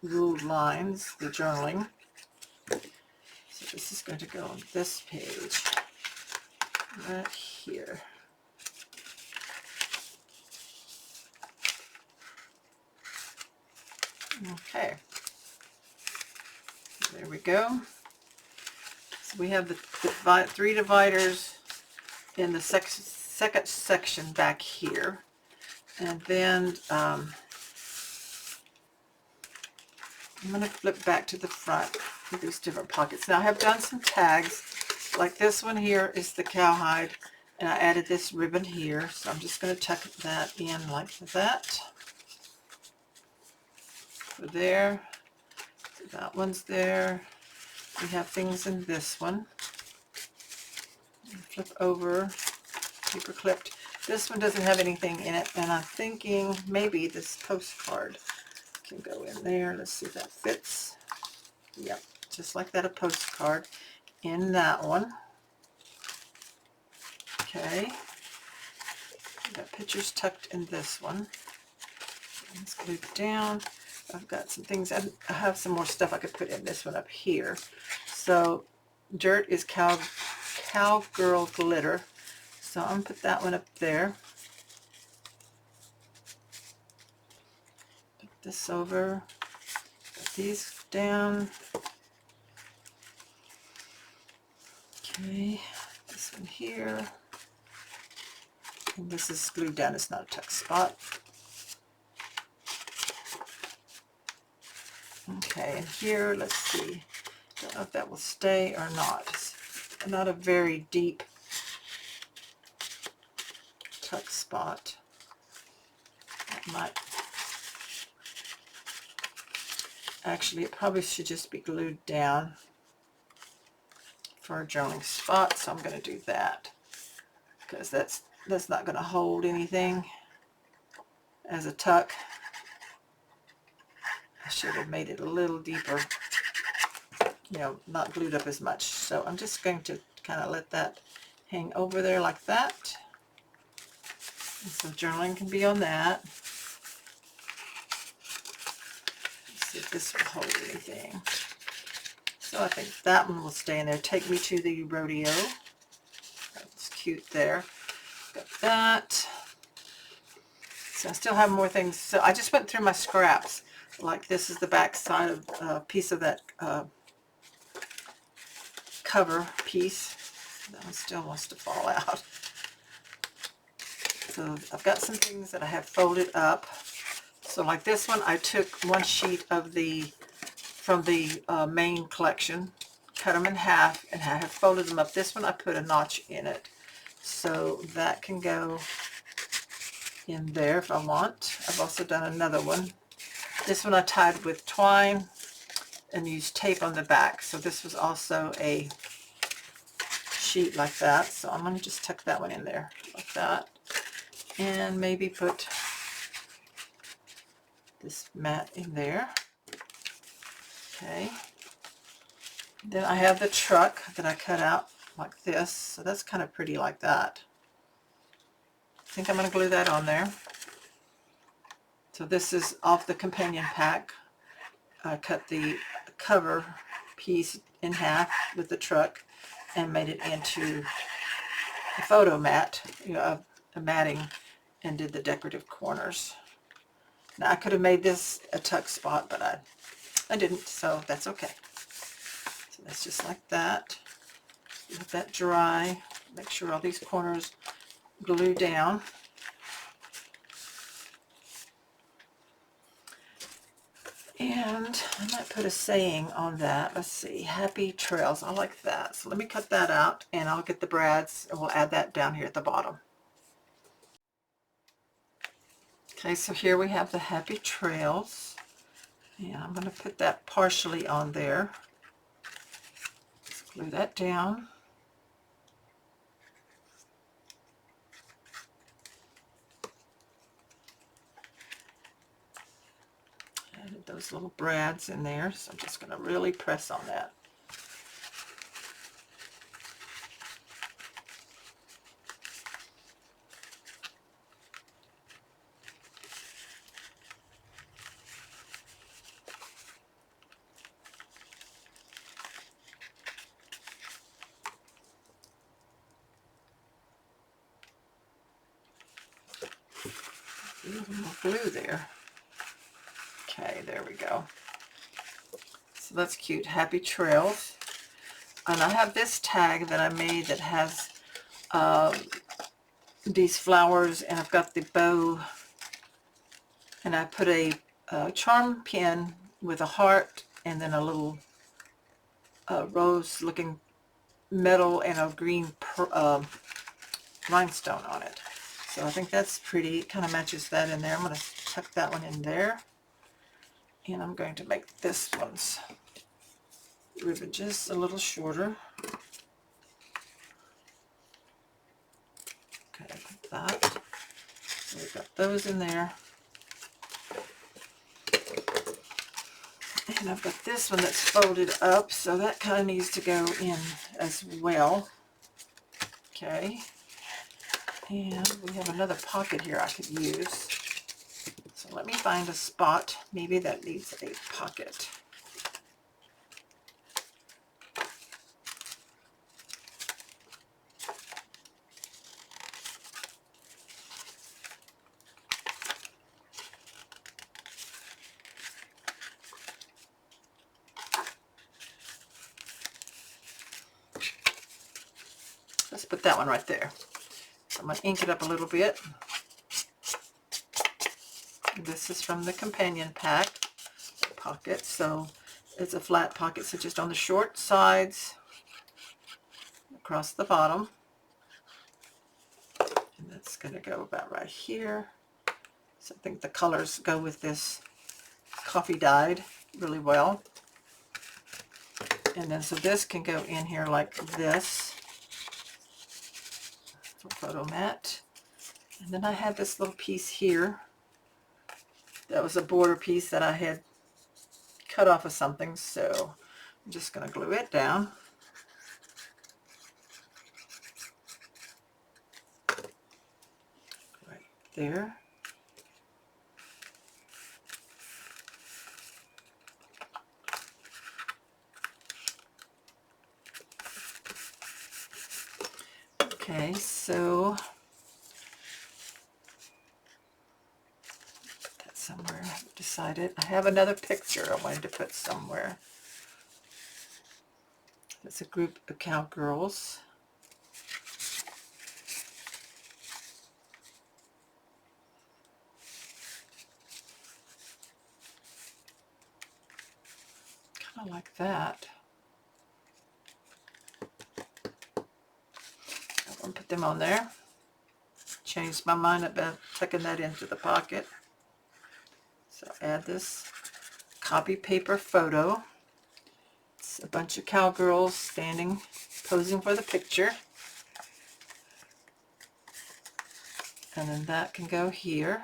ruled lines, the journaling. So this is going to go on this page right here. Okay, there we go. So we have the 3 dividers in the second section back here. And then I'm going to flip back to the front with these different pockets. Now I have done some tags. Like this one here is the cowhide, and I added this ribbon here. So I'm just going to tuck that in like that. There, so that one's there. We have things in this one. Flip over, paper clipped. This one doesn't have anything in it, and I'm thinking maybe this postcard can go in there. Let's see if that fits. Yep, just like that, a postcard in that one. Okay, got pictures tucked in this one. Let's glue it down. I've got some things, I have some more stuff I could put in this one up here. So dirt is Cowgirl glitter. So I'm going to put that one up there. Put this over. Put these down. Okay, this one here. And this is glued down, it's not a tuck spot. Okay, and here, let's see. Don't know if that will stay or not. It's not a very deep tuck spot. That might. Actually, it probably should just be glued down for a journaling spot, so I'm going to do that because that's not going to hold anything as a tuck. I should have made it a little deeper, you know, not glued up as much. So I'm just going to kind of let that hang over there like that. And so journaling can be on that. Let's see if this will hold anything. So I think that one will stay in there. Take me to the rodeo. That's cute there. Got that. So I still have more things. So I just went through my scraps. Like this is the back side of a piece of that cover piece. That one still wants to fall out. So I've got some things that I have folded up. So like this one, I took one sheet of from the main collection, cut them in half, and I have folded them up. This one I put a notch in it. So that can go in there if I want. I've also done another one. This one I tied with twine and used tape on the back. So this was also a sheet like that. So I'm going to just tuck that one in there like that. And maybe put this mat in there. Okay. Then I have the truck that I cut out like this. So that's kind of pretty like that. I think I'm going to glue that on there. So this is off the companion pack. I cut the cover piece in half with the truck and made it into a photo mat, you know, a matting, and did the decorative corners. Now I could have made this a tuck spot, but I didn't, so that's okay. So that's just like that. Let that dry. Make sure all these corners glue down. And I might put a saying on that. Let's see, happy trails. I like that. So let me cut that out and I'll get the brads and we'll add that down here at the bottom. Okay, so here we have the happy trails. And I'm going to put that partially on there. Let's glue that down. Added those little brads in there, so I'm just going to really press on that. A little more glue there. Okay, there we go. So that's cute. Happy trails. And I have this tag that I made that has these flowers, and I've got the bow, and I put a charm pin with a heart and then a little rose looking metal and a green rhinestone on it. So I think that's pretty. It kind of matches that in there. I'm going to tuck that one in there. And I'm going to make this one's ribbon just a little shorter. Okay, like that. So we've got those in there. And I've got this one that's folded up, so that kind of needs to go in as well. Okay. And we have another pocket here I could use. So let me find a spot, maybe that needs a pocket. Let's put that one right there. So I'm going to ink it up a little bit. This is from the companion pack pocket, so it's a flat pocket, so just on the short sides across the bottom, and that's going to go about right here. So I think the colors go with this coffee dyed really well. And then so this can go in here like this for photo mat. And then I had this little piece here that was a border piece that I had cut off of something, so I'm just going to glue it down. Right there. Okay, so put that somewhere. I've decided. I have another picture I wanted to put somewhere. It's a group of cowgirls. Kind of like that. I'm going to put them on there. Changed my mind about tucking that into the pocket. So add this copy paper photo. It's a bunch of cowgirls standing, posing for the picture. And then that can go here.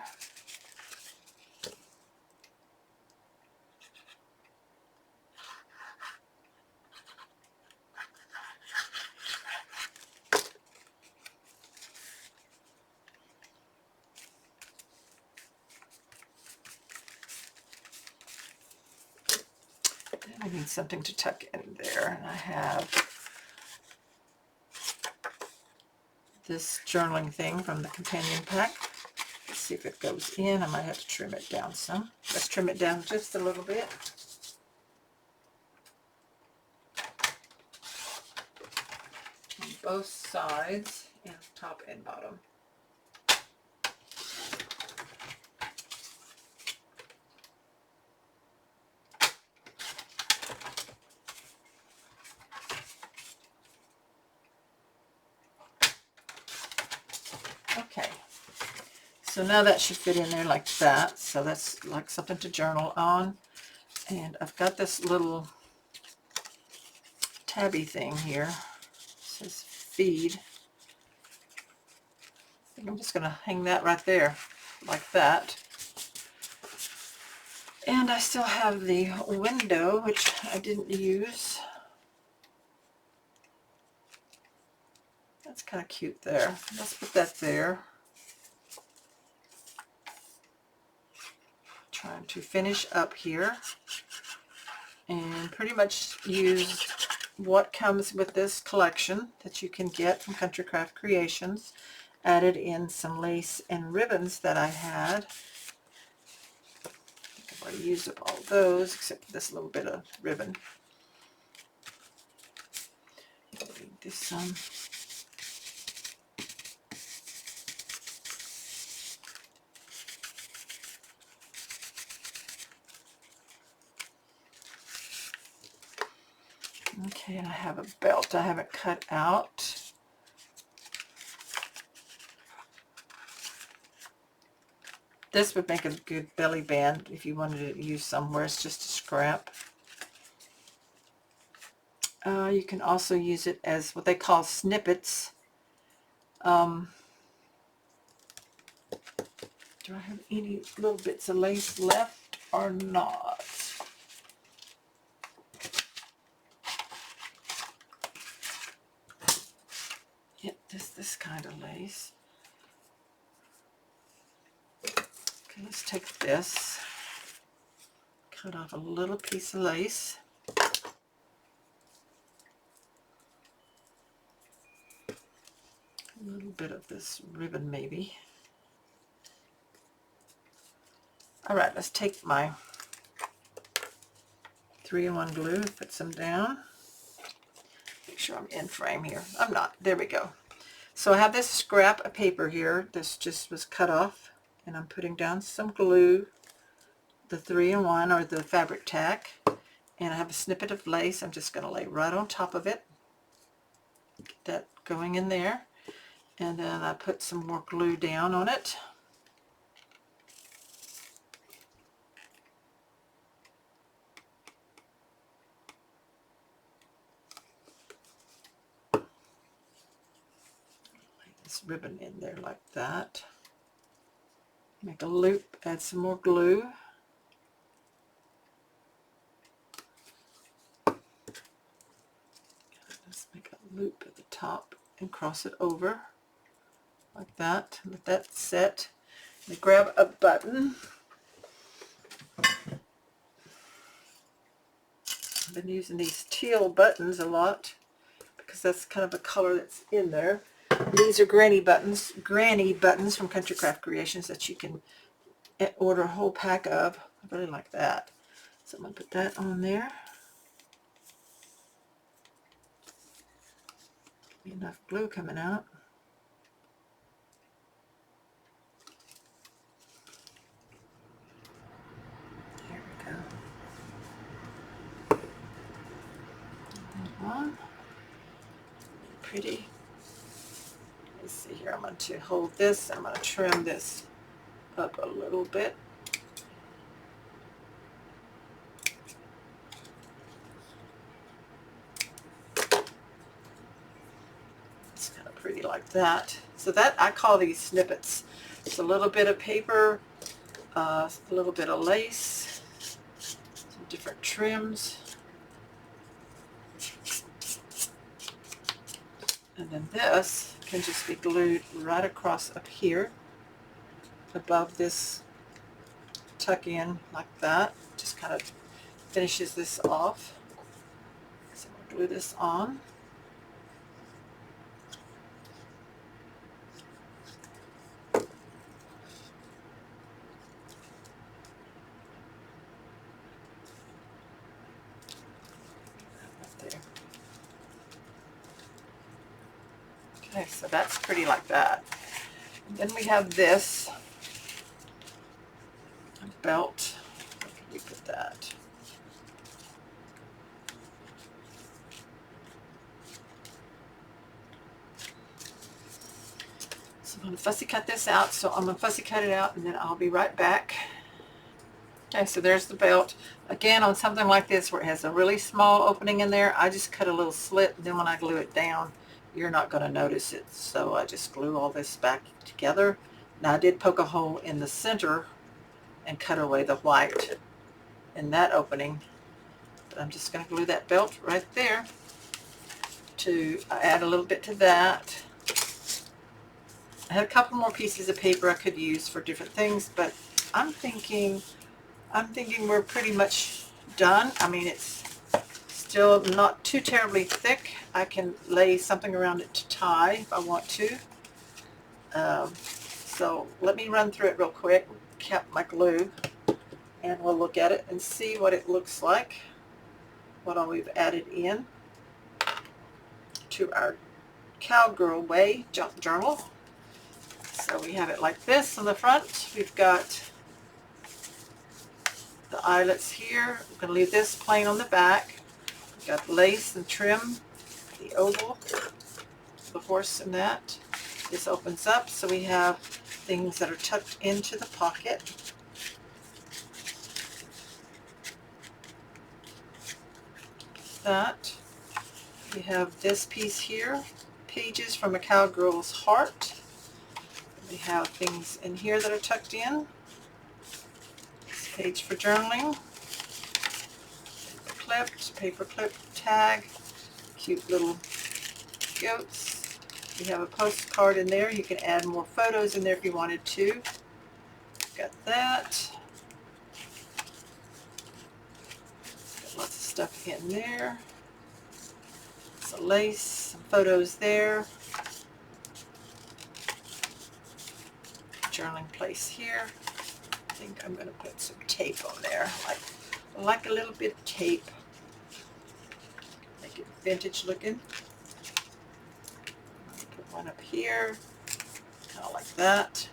I need something to tuck in there, and I have this journaling thing from the companion pack. Let's see if it goes in. I might have to trim it down some. Let's trim it down just a little bit. On both sides, and top and bottom. Okay, so now that should fit in there like that. So that's like something to journal on. And I've got this little tabby thing here. It says feed. I think I'm just going to hang that right there like that. And I still have the window, which I didn't use. That's kind of cute there. Let's put that there. Trying to finish up here and pretty much use what comes with this collection that you can get from Country Craft Creations. Added in some lace and ribbons that I had. I think I've already used up all those except for this little bit of ribbon. This okay, and I have a belt I haven't cut out. This would make a good belly band if you wanted to use somewhere. It's just a scrap. You can also use it as what they call snippets. Do I have any little bits of lace left or not? Yeah, this kind of lace. Okay, let's take this, cut off a little piece of lace. A little bit of this ribbon maybe. Alright, let's take my 3-in-1 glue, put some down. Make sure I'm in frame here. I'm not. There we go. So I have this scrap of paper here. This just was cut off. And I'm putting down some glue, the 3-in-1 or the fabric tack. And I have a snippet of lace. I'm just going to lay right on top of it. Get that going in there. And then I put some more glue down on it. This ribbon in there like that. Make a loop, add some more glue. make a loop at the top and cross it over like that. Let that set. And grab a button. I've been using these teal buttons a lot because that's kind of a color that's in there. These are granny buttons from Country Craft Creations that you can order a whole pack of. I really like that. So I'm going to put that on there. Enough glue coming out. There we go. On. Pretty. Let's see here. I'm going to hold this. I'm going to trim this up a little bit. It's kind of pretty like that. So that, I call these snippets. It's a little bit of paper, a little bit of lace, some different trims. And then this can just be glued right across up here above this tuck in like that. Just kind of finishes this off. So I'm going to glue this on. Okay, so that's pretty like that. And then we have this belt. Where can we put that? So I'm going to fussy cut this out. So I'm going to fussy cut it out and then I'll be right back. Okay, so there's the belt. Again, on something like this where it has a really small opening in there, I just cut a little slit, and then when I glue it down, you're not going to notice it. So I just glue all this back together. Now I did poke a hole in the center and cut away the white in that opening. But I'm just going to glue that belt right there to add a little bit to that. I had a couple more pieces of paper I could use for different things, but I'm thinking we're pretty much done. I mean, it's still not too terribly thick. I can lay something around it to tie if I want to. So let me run through it real quick, cap my glue, and we'll look at it and see what it looks like, what all we've added in to our Cowgirl Way junk journal. So we have it like this on the front. We've got the eyelets here. I'm going to leave this plain on the back. We've got lace and trim, the oval, the horse and that. This opens up, so we have things that are tucked into the pocket. That. We have this piece here, pages from a Cowgirl's heart. We have things in here that are tucked in. This page for journaling. Paper clip tag. Cute little goats. We have a postcard in there. You can add more photos in there if you wanted to. Got that. Got lots of stuff in there. Some lace, some photos there. Journaling place here. I think I'm going to put some tape on there. I like a little bit of tape. Make it vintage looking. Put one up here, kind of like that.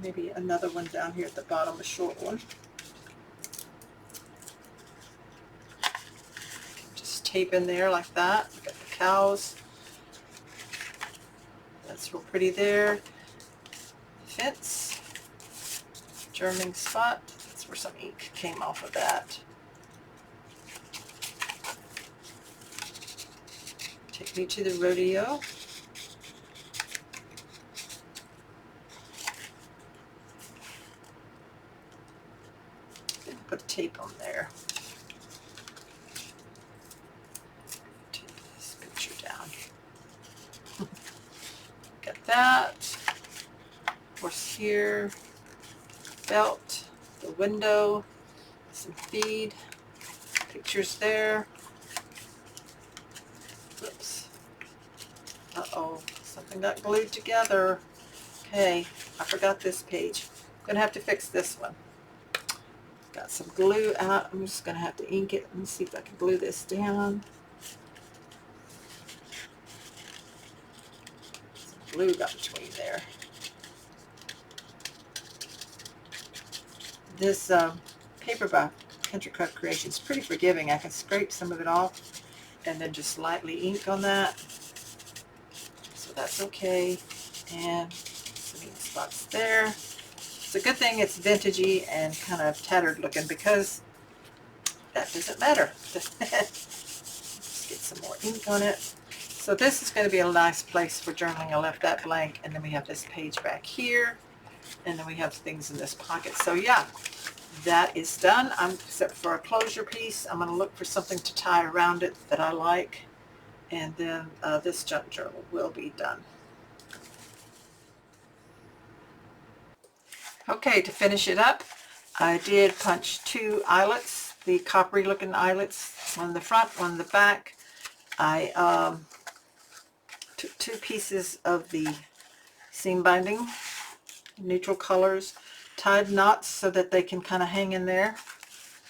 Maybe another one down here at the bottom, a short one. Just tape in there like that. Look at the cows. That's real pretty there. Fence. Journaling spot. That's where some ink came off of that. Take me to the rodeo. Put tape on there. Tape this that. Horse here, belt, the window, some feed, pictures there. Oops. Uh-oh, something got glued together. Okay, I forgot this page. I'm gonna have to fix this one. Got some glue out. I'm just gonna have to ink it. Let me see if I can glue this down. Some glue got between there. This paper by Country Craft Creations is pretty forgiving. I can scrape some of it off and then just lightly ink on that. So that's okay. And some ink spots there. It's a good thing it's vintagey and kind of tattered looking, because that doesn't matter. Just get some more ink on it. So this is going to be a nice place for journaling. I left that blank, and then we have this page back here, and then we have things in this pocket. So yeah, that is done. Except for a closure piece, I'm going to look for something to tie around it that I like, and then this junk journal will be done. Okay, to finish it up, I did punch 2 eyelets, the coppery looking eyelets, one in the front, one in the back. I took 2 pieces of the seam binding, neutral colors, tied knots so that they can kind of hang in there.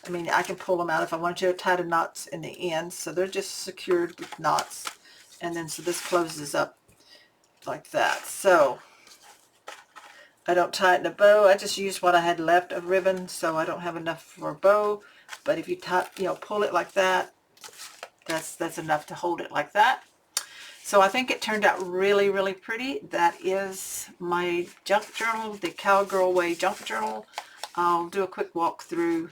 I mean, I can pull them out if I want to. Tie the knots in the end, so they're just secured with knots. And then so this closes up like that. So I don't tie it in a bow. I just use what I had left of ribbon, so I don't have enough for a bow. But if you pull it like that, that's enough to hold it like that. So I think it turned out really, really pretty. That is my junk journal, the Cowgirl Way junk journal. I'll do a quick walkthrough,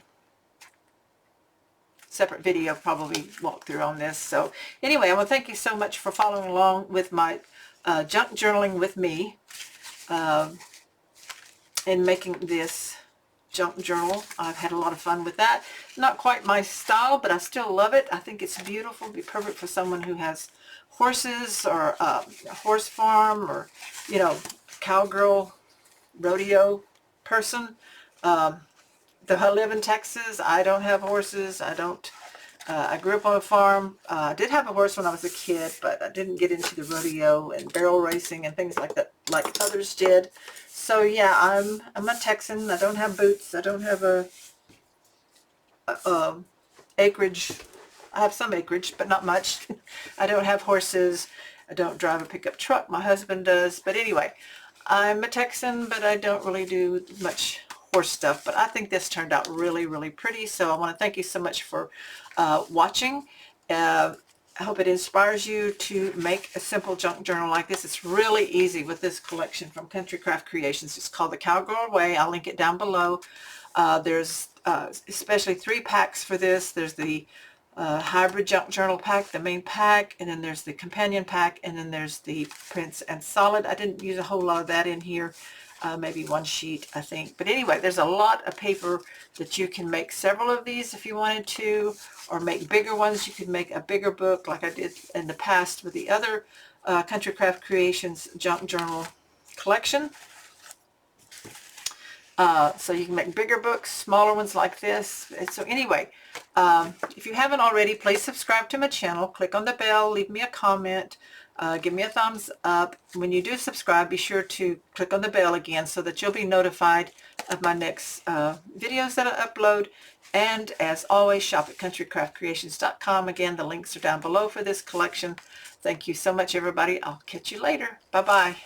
separate video probably walkthrough on this. So anyway, I want to thank you so much for following along with my junk journaling with me. In making this junk journal. I've had a lot of fun with that. Not quite my style, but I still love it. I think it's beautiful. It'd be perfect for someone who has horses, or a horse farm, or, you know, cowgirl rodeo person. Though I live in Texas, I don't have horses. I grew up on a farm. I did have a horse when I was a kid, but I didn't get into the rodeo and barrel racing and things like that, like others did. So yeah, I'm a Texan. I don't have boots. I don't have a acreage. I have some acreage, but not much. I don't have horses. I don't drive a pickup truck. My husband does. But anyway, I'm a Texan, but I don't really do much horse stuff. But I think this turned out really, really pretty. So I want to thank you so much for watching. I hope it inspires you to make a simple junk journal like this. It's really easy with this collection from Country Craft Creations. It's called the Cowgirl Way. I'll link it down below. There's especially 3 packs for this. There's the hybrid junk journal pack, the main pack, and then there's the companion pack, and then there's the prints and solid. I didn't use a whole lot of that in here. Maybe 1 sheet, I think. But anyway, there's a lot of paper that you can make several of these if you wanted to, or make bigger ones. You could make a bigger book like I did in the past with the other Country Craft Creations junk journal collection. So you can make bigger books, smaller ones like this. And so anyway, if you haven't already, please subscribe to my channel. Click on the bell, leave me a comment. Give me a thumbs up. When you do subscribe, be sure to click on the bell again so that you'll be notified of my next videos that I upload. And as always, shop at countrycraftcreations.com. Again, the links are down below for this collection. Thank you so much, everybody. I'll catch you later. Bye-bye.